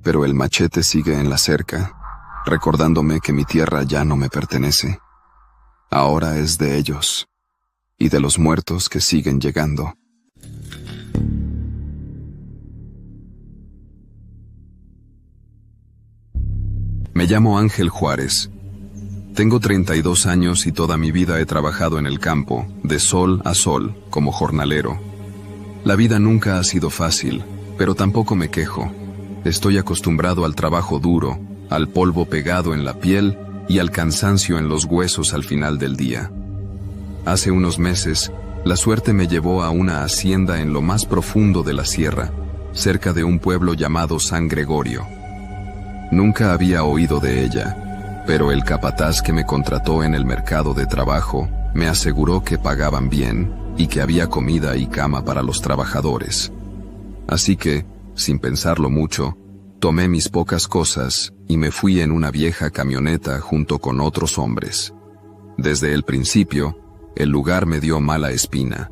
Pero el machete sigue en la cerca, recordándome que mi tierra ya no me pertenece. Ahora es de ellos, y de los muertos que siguen llegando. Me llamo Ángel Juárez. Tengo 32 años y toda mi vida he trabajado en el campo, de sol a sol, como jornalero. La vida nunca ha sido fácil, pero tampoco me quejo. Estoy acostumbrado al trabajo duro, al polvo pegado en la piel y al cansancio en los huesos al final del día. Hace unos meses, la suerte me llevó a una hacienda en lo más profundo de la sierra, cerca de un pueblo llamado San Gregorio. Nunca había oído de ella, pero el capataz que me contrató en el mercado de trabajo me aseguró que pagaban bien y que había comida y cama para los trabajadores. Así que, sin pensarlo mucho, tomé mis pocas cosas y me fui en una vieja camioneta junto con otros hombres. Desde el principio, el lugar me dio mala espina.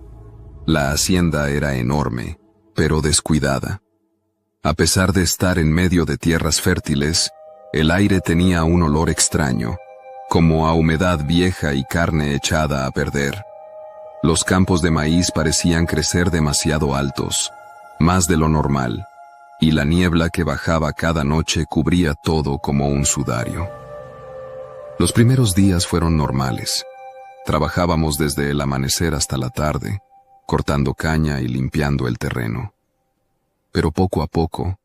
La hacienda era enorme, pero descuidada. A pesar de estar en medio de tierras fértiles, el aire tenía un olor extraño, como a humedad vieja y carne echada a perder. Los campos de maíz parecían crecer demasiado altos, más de lo normal, y la niebla que bajaba cada noche cubría todo como un sudario. Los primeros días fueron normales. Trabajábamos desde el amanecer hasta la tarde, cortando caña y limpiando el terreno. Pero poco a poco,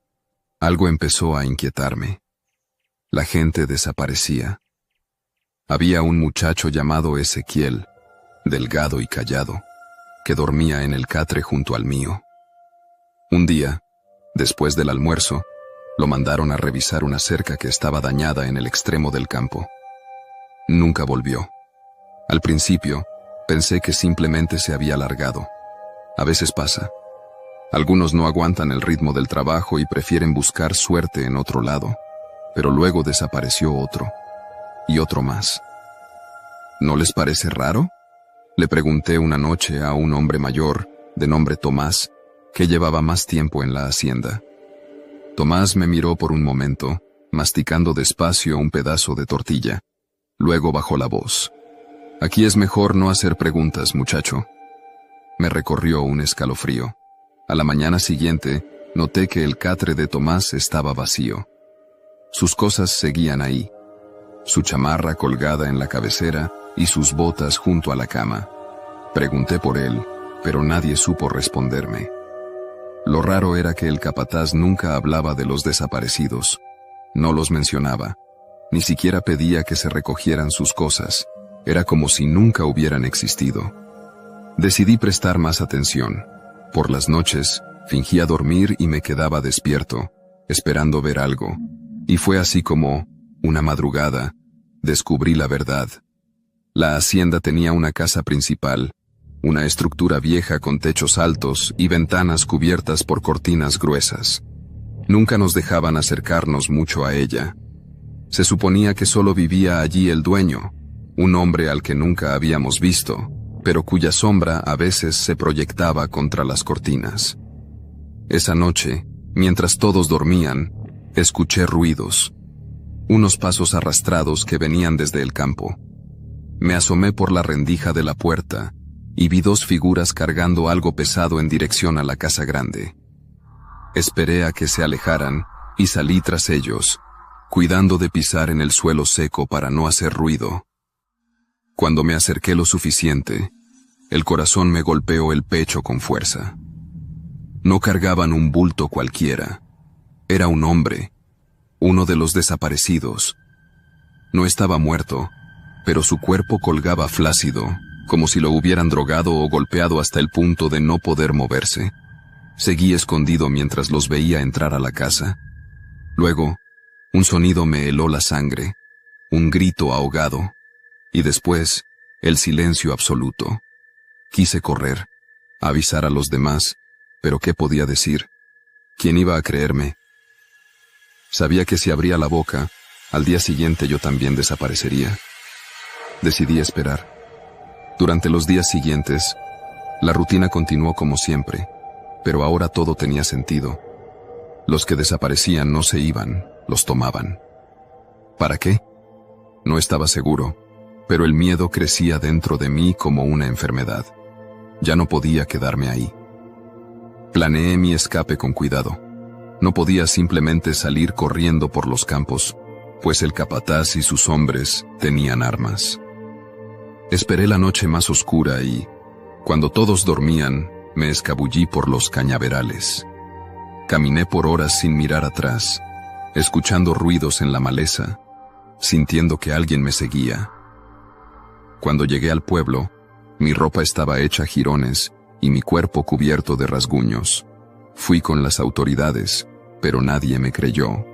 algo empezó a inquietarme. La gente desaparecía. Había un muchacho llamado Ezequiel, delgado y callado, que dormía en el catre junto al mío. Un día, después del almuerzo, Lo mandaron a revisar una cerca que estaba dañada en el extremo del campo. Nunca volvió. Al principio, pensé que simplemente se había largado. A veces pasa. Algunos no aguantan el ritmo del trabajo y prefieren buscar suerte en otro lado, pero luego desapareció otro, y otro más. ¿No les parece raro? Le pregunté una noche a un hombre mayor, de nombre Tomás, que llevaba más tiempo en la hacienda. Tomás me miró por un momento, masticando despacio un pedazo de tortilla. Luego bajó la voz. «Aquí es mejor no hacer preguntas, muchacho». Me recorrió un escalofrío. A la mañana siguiente, noté que el catre de Tomás estaba vacío. Sus cosas seguían ahí. Su chamarra colgada en la cabecera y sus botas junto a la cama. Pregunté por él, pero nadie supo responderme. Lo raro era que el capataz nunca hablaba de los desaparecidos. No los mencionaba. Ni siquiera pedía que se recogieran sus cosas. Era como si nunca hubieran existido. Decidí prestar más atención. Por las noches, fingía dormir y me quedaba despierto, esperando ver algo. Y fue así como, una madrugada, descubrí la verdad. La hacienda tenía una casa principal, una estructura vieja con techos altos y ventanas cubiertas por cortinas gruesas. Nunca nos dejaban acercarnos mucho a ella. Se suponía que solo vivía allí el dueño, un hombre al que nunca habíamos visto, pero cuya sombra a veces se proyectaba contra las cortinas. Esa noche, mientras todos dormían, escuché ruidos, unos pasos arrastrados que venían desde el campo. Me asomé por la rendija de la puerta y vi dos figuras cargando algo pesado en dirección a la casa grande. Esperé a que se alejaran y salí tras ellos, cuidando de pisar en el suelo seco para no hacer ruido. Cuando me acerqué lo suficiente, el corazón me golpeó el pecho con fuerza. No cargaban un bulto cualquiera. Era un hombre, uno de los desaparecidos. No estaba muerto, pero su cuerpo colgaba flácido, como si lo hubieran drogado o golpeado hasta el punto de no poder moverse. Seguí escondido mientras los veía entrar a la casa. Luego, un sonido me heló la sangre, un grito ahogado, y después, el silencio absoluto. Quise correr, avisar a los demás, pero ¿qué podía decir? ¿Quién iba a creerme? Sabía que si abría la boca, al día siguiente yo también desaparecería. Decidí esperar. Durante los días siguientes, la rutina continuó como siempre, pero ahora todo tenía sentido. Los que desaparecían no se iban, los tomaban. ¿Para qué? No estaba seguro, pero el miedo crecía dentro de mí como una enfermedad. Ya no podía quedarme ahí. Planeé mi escape con cuidado. No podía simplemente salir corriendo por los campos, pues el capataz y sus hombres tenían armas. Esperé la noche más oscura y, cuando todos dormían, me escabullí por los cañaverales. Caminé por horas sin mirar atrás, escuchando ruidos en la maleza, sintiendo que alguien me seguía. Cuando llegué al pueblo, mi ropa estaba hecha jirones y mi cuerpo cubierto de rasguños. Fui con las autoridades, pero nadie me creyó.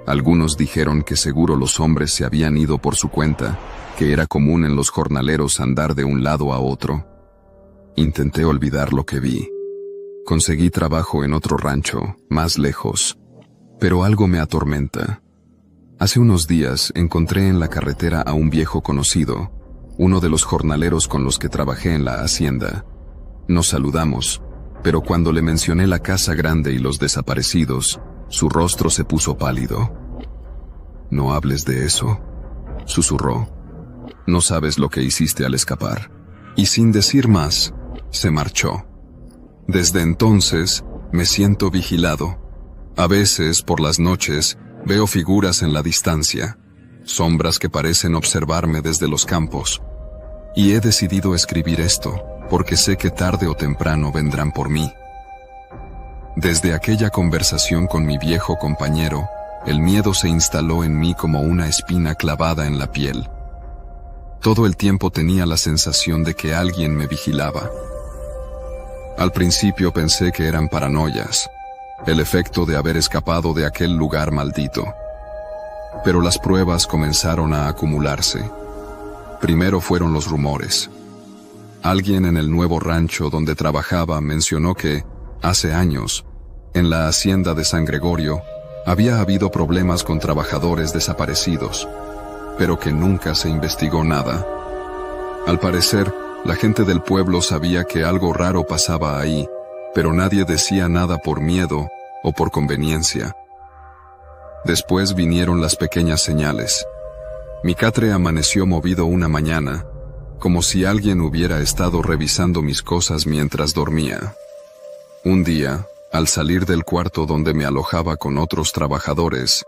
Algunos dijeron que seguro los hombres se habían ido por su cuenta, que era común en los jornaleros andar de un lado a otro. Intenté olvidar lo que vi. Conseguí trabajo en otro rancho, más lejos, pero algo me atormenta. Hace unos días encontré en la carretera a un viejo conocido, uno de los jornaleros con los que trabajé en la hacienda. Nos saludamos, pero cuando le mencioné la casa grande y los desaparecidos, su rostro se puso pálido. «No hables de eso», susurró. «No sabes lo que hiciste al escapar». Y sin decir más, se marchó. Desde entonces, me siento vigilado. A veces, por las noches, veo figuras en la distancia, sombras que parecen observarme desde los campos. Y he decidido escribir esto, porque sé que tarde o temprano vendrán por mí. Desde aquella conversación con mi viejo compañero, el miedo se instaló en mí como una espina clavada en la piel. Todo el tiempo tenía la sensación de que alguien me vigilaba. Al principio pensé que eran paranoias, el efecto de haber escapado de aquel lugar maldito. Pero las pruebas comenzaron a acumularse. Primero fueron los rumores. Alguien en el nuevo rancho donde trabajaba mencionó que, hace años, en la hacienda de San Gregorio, había habido problemas con trabajadores desaparecidos, pero que nunca se investigó nada. Al parecer, la gente del pueblo sabía que algo raro pasaba ahí, pero nadie decía nada por miedo o por conveniencia. Después vinieron las pequeñas señales. Mi catre amaneció movido una mañana, como si alguien hubiera estado revisando mis cosas mientras dormía. Un día, al salir del cuarto donde me alojaba con otros trabajadores,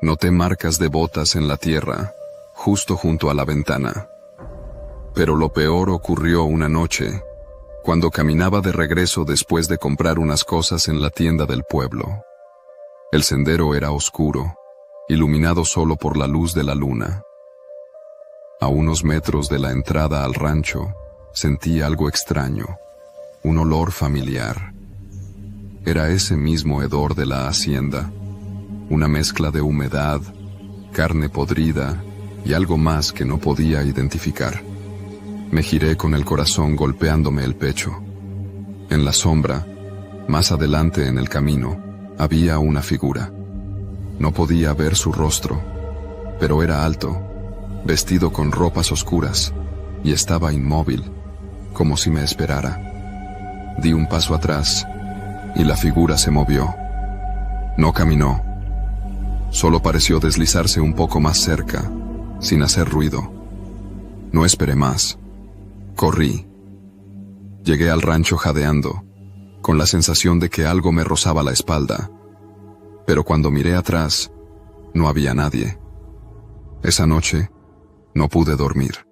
noté marcas de botas en la tierra, justo junto a la ventana. Pero lo peor ocurrió una noche, cuando caminaba de regreso después de comprar unas cosas en la tienda del pueblo. El sendero era oscuro, iluminado solo por la luz de la luna. A unos metros de la entrada al rancho, sentí algo extraño, un olor familiar. Era ese mismo hedor de la hacienda, una mezcla de humedad, carne podrida y algo más que no podía identificar. Me giré con el corazón golpeándome el pecho. En la sombra, más adelante en el camino, había una figura. No podía ver su rostro, pero era alto, vestido con ropas oscuras, y estaba inmóvil, como si me esperara. Di un paso atrás, y la figura se movió. No caminó. Solo pareció deslizarse un poco más cerca, sin hacer ruido. No esperé más. Corrí. Llegué al rancho jadeando, con la sensación de que algo me rozaba la espalda. Pero cuando miré atrás, no había nadie. Esa noche, no pude dormir.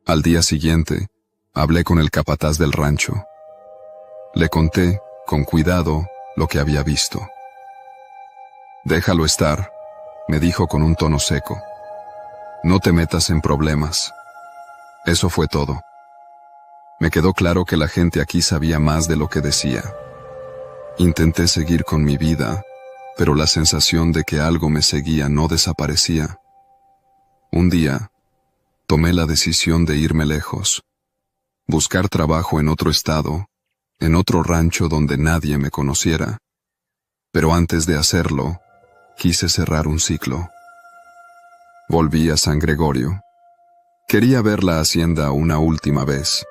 Al día siguiente, hablé con el capataz del rancho. Le conté, con cuidado, lo que había visto. «Déjalo estar», me dijo con un tono seco. «No te metas en problemas». Eso fue todo. Me quedó claro que la gente aquí sabía más de lo que decía. Intenté seguir con mi vida, pero la sensación de que algo me seguía no desaparecía. Un día, tomé la decisión de irme lejos, buscar trabajo en otro estado, en otro rancho donde nadie me conociera. Pero antes de hacerlo, quise cerrar un ciclo. Volví a San Gregorio. Quería ver la hacienda una última vez.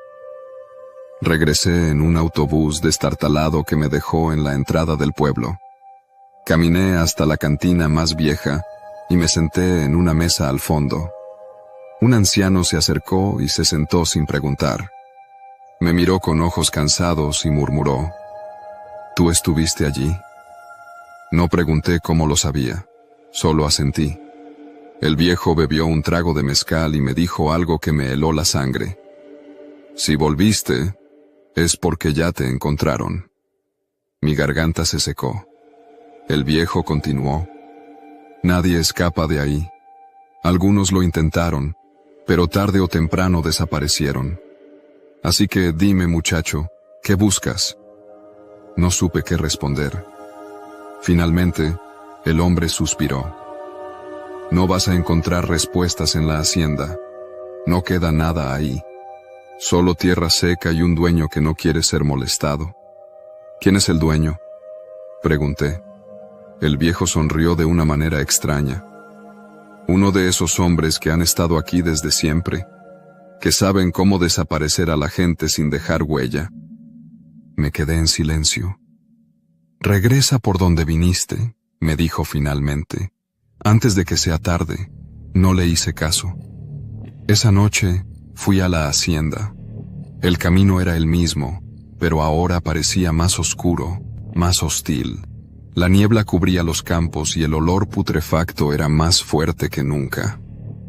Regresé en un autobús destartalado que me dejó en la entrada del pueblo. Caminé hasta la cantina más vieja y me senté en una mesa al fondo. Un anciano se acercó y se sentó sin preguntar. Me miró con ojos cansados y murmuró: «¿Tú estuviste allí?». No pregunté cómo lo sabía, solo asentí. El viejo bebió un trago de mezcal y me dijo algo que me heló la sangre. «Si volviste, es porque ya te encontraron». Mi garganta se secó. El viejo continuó: «Nadie escapa de ahí. Algunos lo intentaron, pero tarde o temprano desaparecieron. Así que dime, muchacho, ¿qué buscas?». No supe qué responder. Finalmente, el hombre suspiró. «No vas a encontrar respuestas en la hacienda. No queda nada ahí. Solo tierra seca y un dueño que no quiere ser molestado». «¿Quién es el dueño?», pregunté. El viejo sonrió de una manera extraña. «Uno de esos hombres que han estado aquí desde siempre, que saben cómo desaparecer a la gente sin dejar huella». Me quedé en silencio. «Regresa por donde viniste», me dijo finalmente. Antes de que sea tarde, no le hice caso. Esa noche fui a la hacienda. El camino era el mismo, pero ahora parecía más oscuro, más hostil. La niebla cubría los campos y el olor putrefacto era más fuerte que nunca.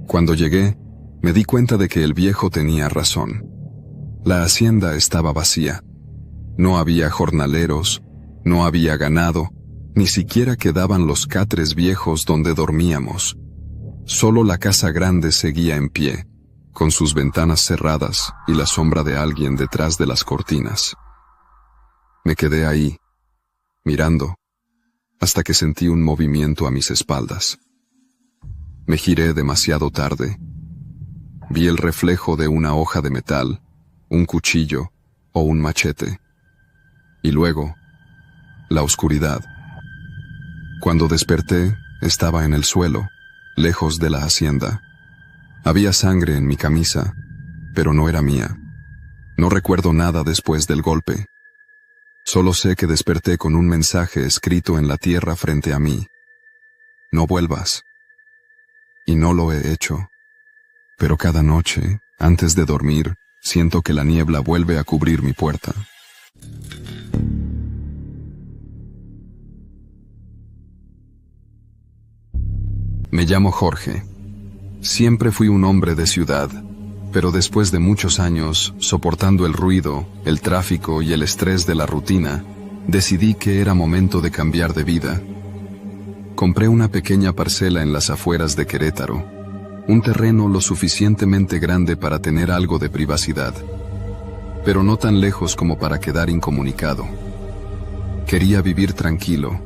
Cuando llegué, me di cuenta de que el viejo tenía razón. La hacienda estaba vacía. No había jornaleros, no había ganado, ni siquiera quedaban los catres viejos donde dormíamos. Solo la casa grande seguía en pie, con sus ventanas cerradas y la sombra de alguien detrás de las cortinas. Me quedé ahí, mirando, hasta que sentí un movimiento a mis espaldas. Me giré demasiado tarde. Vi el reflejo de una hoja de metal, un cuchillo o un machete. Y luego, la oscuridad. Cuando desperté, estaba en el suelo, lejos de la hacienda. Había sangre en mi camisa, pero no era mía. No recuerdo nada después del golpe. Solo sé que desperté con un mensaje escrito en la tierra frente a mí. No vuelvas. Y no lo he hecho. Pero cada noche, antes de dormir, siento que la niebla vuelve a cubrir mi puerta. Me llamo Jorge. Siempre fui un hombre de ciudad, pero después de muchos años, soportando el ruido, el tráfico y el estrés de la rutina, decidí que era momento de cambiar de vida. Compré una pequeña parcela en las afueras de Querétaro, un terreno lo suficientemente grande para tener algo de privacidad, pero no tan lejos como para quedar incomunicado. Quería vivir tranquilo,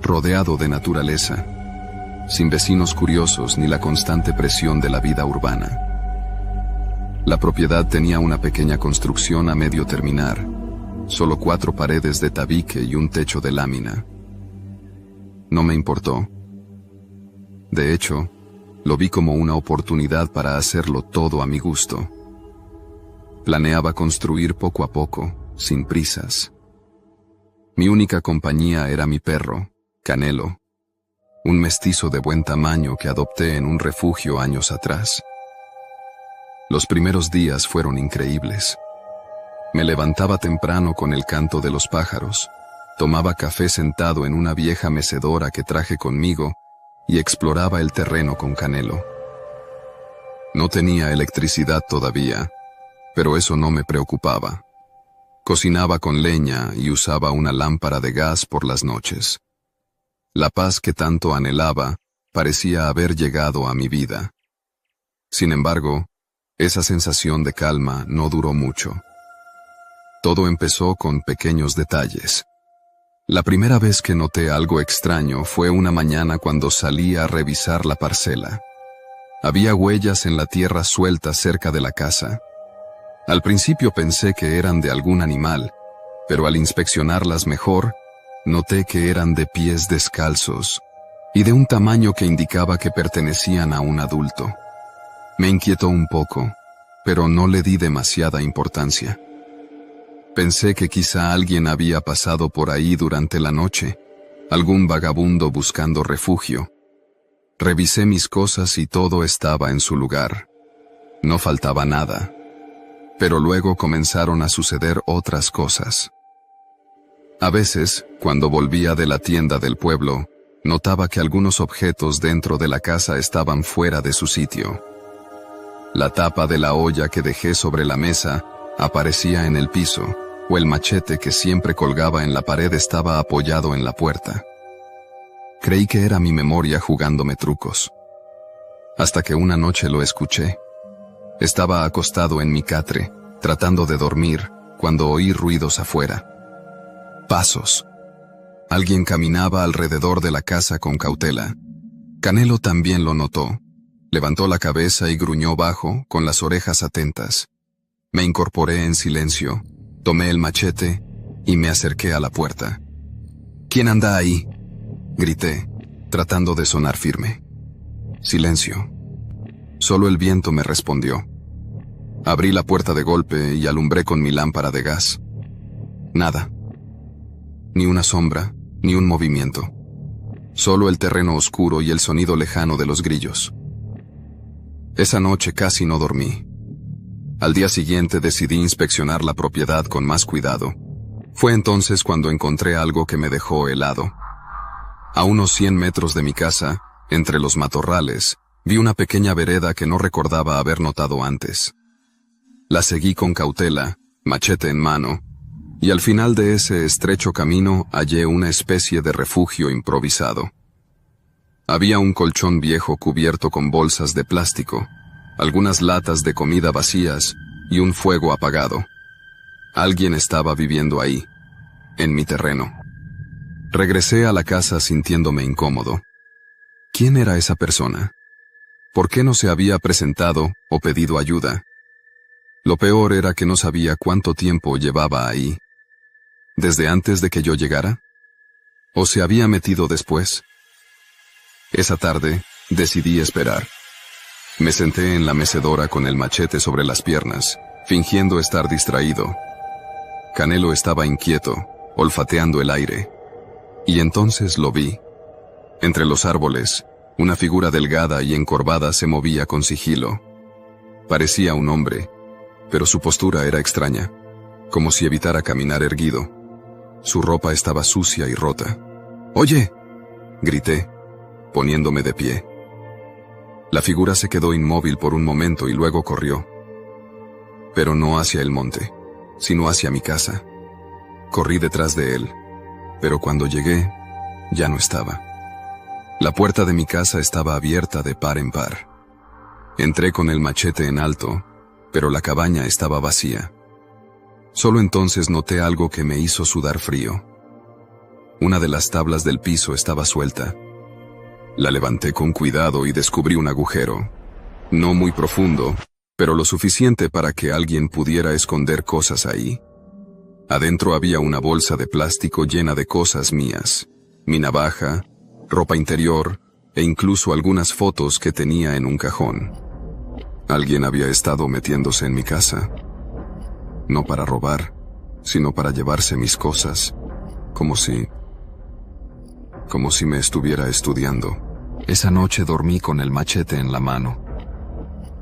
rodeado de naturaleza, sin vecinos curiosos ni la constante presión de la vida urbana. La propiedad tenía una pequeña construcción a medio terminar, solo 4 paredes de tabique y un techo de lámina. No me importó. De hecho, lo vi como una oportunidad para hacerlo todo a mi gusto. Planeaba construir poco a poco, sin prisas. Mi única compañía era mi perro, Canelo, un mestizo de buen tamaño que adopté en un refugio años atrás. Los primeros días fueron increíbles. Me levantaba temprano con el canto de los pájaros, tomaba café sentado en una vieja mecedora que traje conmigo y exploraba el terreno con Canelo. No tenía electricidad todavía, pero eso no me preocupaba. Cocinaba con leña y usaba una lámpara de gas por las noches. La paz que tanto anhelaba parecía haber llegado a mi vida. Sin embargo, esa sensación de calma no duró mucho. Todo empezó con pequeños detalles. La primera vez que noté algo extraño fue una mañana cuando salí a revisar la parcela. Había huellas en la tierra suelta cerca de la casa. Al principio pensé que eran de algún animal, pero al inspeccionarlas mejor, noté que eran de pies descalzos y de un tamaño que indicaba que pertenecían a un adulto. Me inquietó un poco, pero no le di demasiada importancia. Pensé que quizá alguien había pasado por ahí durante la noche, algún vagabundo buscando refugio. Revisé mis cosas y todo estaba en su lugar. No faltaba nada. Pero luego comenzaron a suceder otras cosas. A veces, cuando volvía de la tienda del pueblo, notaba que algunos objetos dentro de la casa estaban fuera de su sitio. La tapa de la olla que dejé sobre la mesa aparecía en el piso, o el machete que siempre colgaba en la pared estaba apoyado en la puerta. Creí que era mi memoria jugándome trucos. Hasta que una noche lo escuché. Estaba acostado en mi catre, tratando de dormir, cuando oí ruidos afuera. Pasos. Alguien caminaba alrededor de la casa con cautela. Canelo también lo notó. Levantó la cabeza y gruñó bajo, con las orejas atentas. Me incorporé en silencio, tomé el machete y me acerqué a la puerta. ¿Quién anda ahí?, grité, tratando de sonar firme. Silencio. Solo el viento me respondió. Abrí la puerta de golpe y alumbré con mi lámpara de gas. Nada. Ni una sombra, ni un movimiento. Solo el terreno oscuro y el sonido lejano de los grillos. Esa noche casi no dormí. Al día siguiente decidí inspeccionar la propiedad con más cuidado. Fue entonces cuando encontré algo que me dejó helado. A unos 100 metros de mi casa, entre los matorrales, vi una pequeña vereda que no recordaba haber notado antes. La seguí con cautela, machete en mano, y al final de ese estrecho camino hallé una especie de refugio improvisado. Había un colchón viejo cubierto con bolsas de plástico, algunas latas de comida vacías y un fuego apagado. Alguien estaba viviendo ahí, en mi terreno. Regresé a la casa sintiéndome incómodo. ¿Quién era esa persona? ¿Por qué no se había presentado o pedido ayuda? Lo peor era que no sabía cuánto tiempo llevaba ahí. ¿Desde antes de que yo llegara? ¿O se había metido después? Esa tarde, decidí esperar. Me senté en la mecedora con el machete sobre las piernas, fingiendo estar distraído. Canelo estaba inquieto, olfateando el aire. Y entonces lo vi. Entre los árboles, una figura delgada y encorvada se movía con sigilo. Parecía un hombre, pero su postura era extraña, como si evitara caminar erguido. Su ropa estaba sucia y rota. «¡Oye!», grité, poniéndome de pie. La figura se quedó inmóvil por un momento y luego corrió. Pero no hacia el monte, sino hacia mi casa. Corrí detrás de él, pero cuando llegué, ya no estaba. La puerta de mi casa estaba abierta de par en par. Entré con el machete en alto, pero la cabaña estaba vacía. Solo entonces noté algo que me hizo sudar frío. Una de las tablas del piso estaba suelta. La levanté con cuidado y descubrí un agujero. No muy profundo, pero lo suficiente para que alguien pudiera esconder cosas ahí. Adentro había una bolsa de plástico llena de cosas mías. Mi navaja, ropa interior e incluso algunas fotos que tenía en un cajón. Alguien había estado metiéndose en mi casa. No para robar, sino para llevarse mis cosas, como si me estuviera estudiando. Esa noche dormí con el machete en la mano.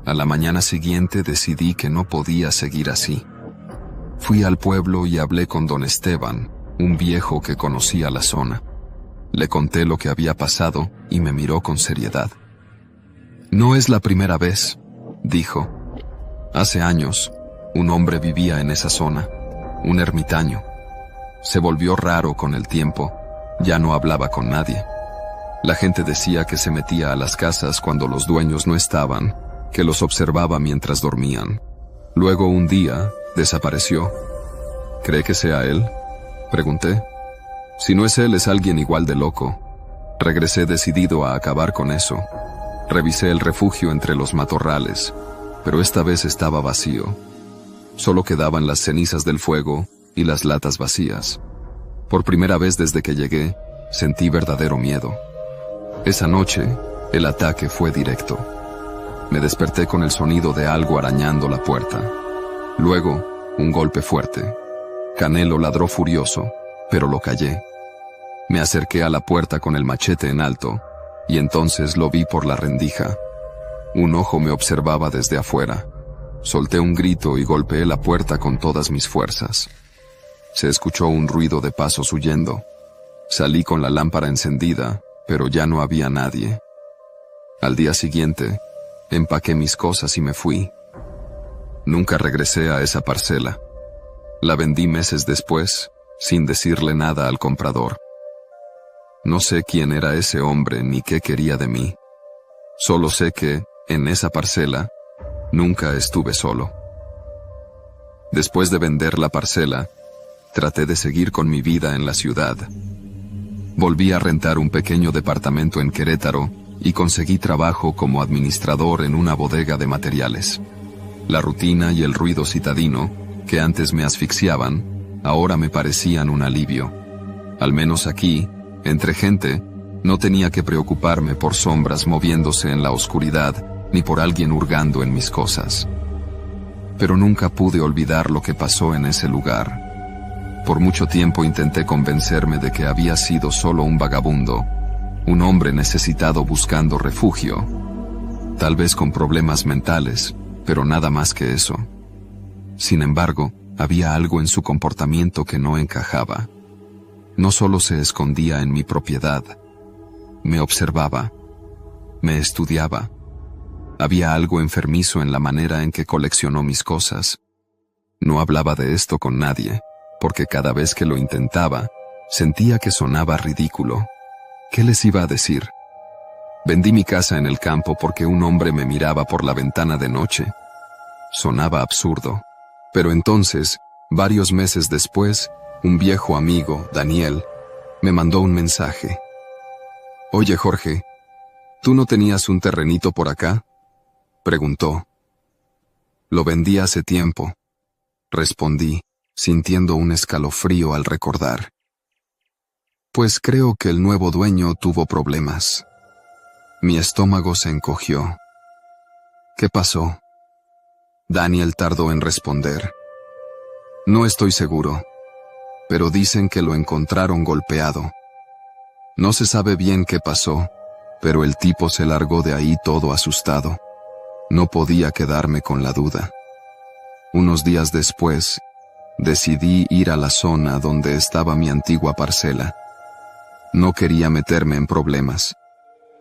A la mañana siguiente decidí que no podía seguir así. Fui al pueblo y hablé con don Esteban, un viejo que conocía la zona. Le conté lo que había pasado y me miró con seriedad. «No es la primera vez», dijo. «Hace años, un hombre vivía en esa zona, un ermitaño. Se volvió raro con el tiempo, ya no hablaba con nadie. La gente decía que se metía a las casas cuando los dueños no estaban, que los observaba mientras dormían. Luego un día, desapareció». «¿Cree que sea él?», pregunté. «Si no es él, es alguien igual de loco». Regresé decidido a acabar con eso. Revisé el refugio entre los matorrales, pero esta vez estaba vacío. Solo quedaban las cenizas del fuego y las latas vacías. Por primera vez desde que llegué, sentí verdadero miedo. Esa noche, el ataque fue directo. Me desperté con el sonido de algo arañando la puerta. Luego, un golpe fuerte. Canelo ladró furioso, pero lo callé. Me acerqué a la puerta con el machete en alto, y entonces lo vi por la rendija. Un ojo me observaba desde afuera. Solté un grito y golpeé la puerta con todas mis fuerzas. Se escuchó un ruido de pasos huyendo. Salí con la lámpara encendida, pero ya no había nadie. Al día siguiente, empaqué mis cosas y me fui. Nunca regresé a esa parcela. La vendí meses después, sin decirle nada al comprador. No sé quién era ese hombre ni qué quería de mí. Solo sé que, en esa parcela, nunca estuve solo. Después de vender la parcela, traté de seguir con mi vida en la ciudad. Volví a rentar un pequeño departamento en Querétaro y conseguí trabajo como administrador en una bodega de materiales. La rutina y el ruido citadino, que antes me asfixiaban, ahora me parecían un alivio. Al menos aquí, entre gente, no tenía que preocuparme por sombras moviéndose en la oscuridad, ni por alguien hurgando en mis cosas. Pero nunca pude olvidar lo que pasó en ese lugar. Por mucho tiempo intenté convencerme de que había sido solo un vagabundo, un hombre necesitado buscando refugio, tal vez con problemas mentales, pero nada más que eso. Sin embargo, había algo en su comportamiento que no encajaba. No solo se escondía en mi propiedad, me observaba, me estudiaba. Había algo enfermizo en la manera en que coleccionó mis cosas. No hablaba de esto con nadie, porque cada vez que lo intentaba, sentía que sonaba ridículo. ¿Qué les iba a decir? Vendí mi casa en el campo porque un hombre me miraba por la ventana de noche. Sonaba absurdo. Pero entonces, varios meses después, un viejo amigo, Daniel, Me mandó un mensaje. Oye, Jorge, ¿tú no tenías un terrenito por acá? Preguntó. Lo vendí hace tiempo, respondí, sintiendo un escalofrío al recordar. Pues creo que el nuevo dueño tuvo problemas. Mi estómago se encogió. ¿Qué pasó? Daniel tardó en responder. No estoy seguro, pero dicen que lo encontraron golpeado. No se sabe bien qué pasó, pero el tipo se largó de ahí todo asustado. No podía quedarme con la duda. Unos días después, decidí ir a la zona donde estaba mi antigua parcela. No quería meterme en problemas,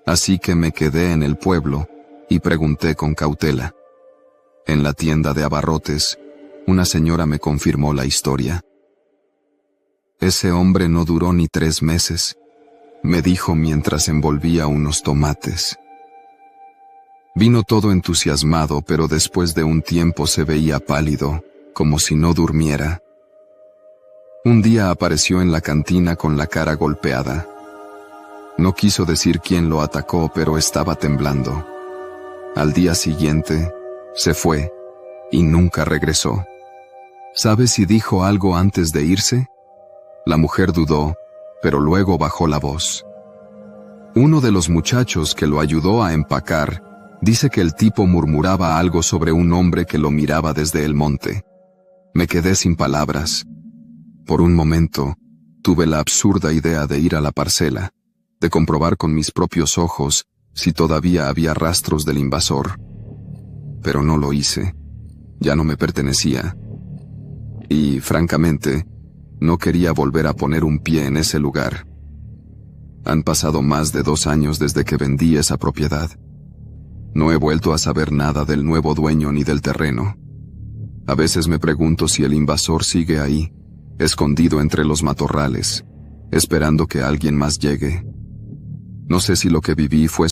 así que me quedé en el pueblo y pregunté con cautela. En la tienda de abarrotes, una señora me confirmó la historia. Ese hombre no duró ni 3 meses, me dijo mientras envolvía unos tomates. Vino todo entusiasmado, pero después de un tiempo se veía pálido, como si no durmiera. Un día apareció en la cantina con la cara golpeada. No quiso decir quién lo atacó, pero estaba temblando. Al día siguiente, se fue y nunca regresó. ¿Sabes si dijo algo antes de irse? La mujer dudó, pero luego bajó la voz. Uno de los muchachos que lo ayudó a empacar dice que el tipo murmuraba algo sobre un hombre que lo miraba desde el monte. Me quedé sin palabras. Por un momento, tuve la absurda idea de ir a la parcela, de comprobar con mis propios ojos si todavía había rastros del invasor. Pero no lo hice. Ya no me pertenecía. Y, francamente, no quería volver a poner un pie en ese lugar. Han pasado más de 2 años desde que vendí esa propiedad. No he vuelto a saber nada del nuevo dueño ni del terreno. A veces me pregunto si el invasor sigue ahí, escondido entre los matorrales, esperando que alguien más llegue. No sé si lo que viví fue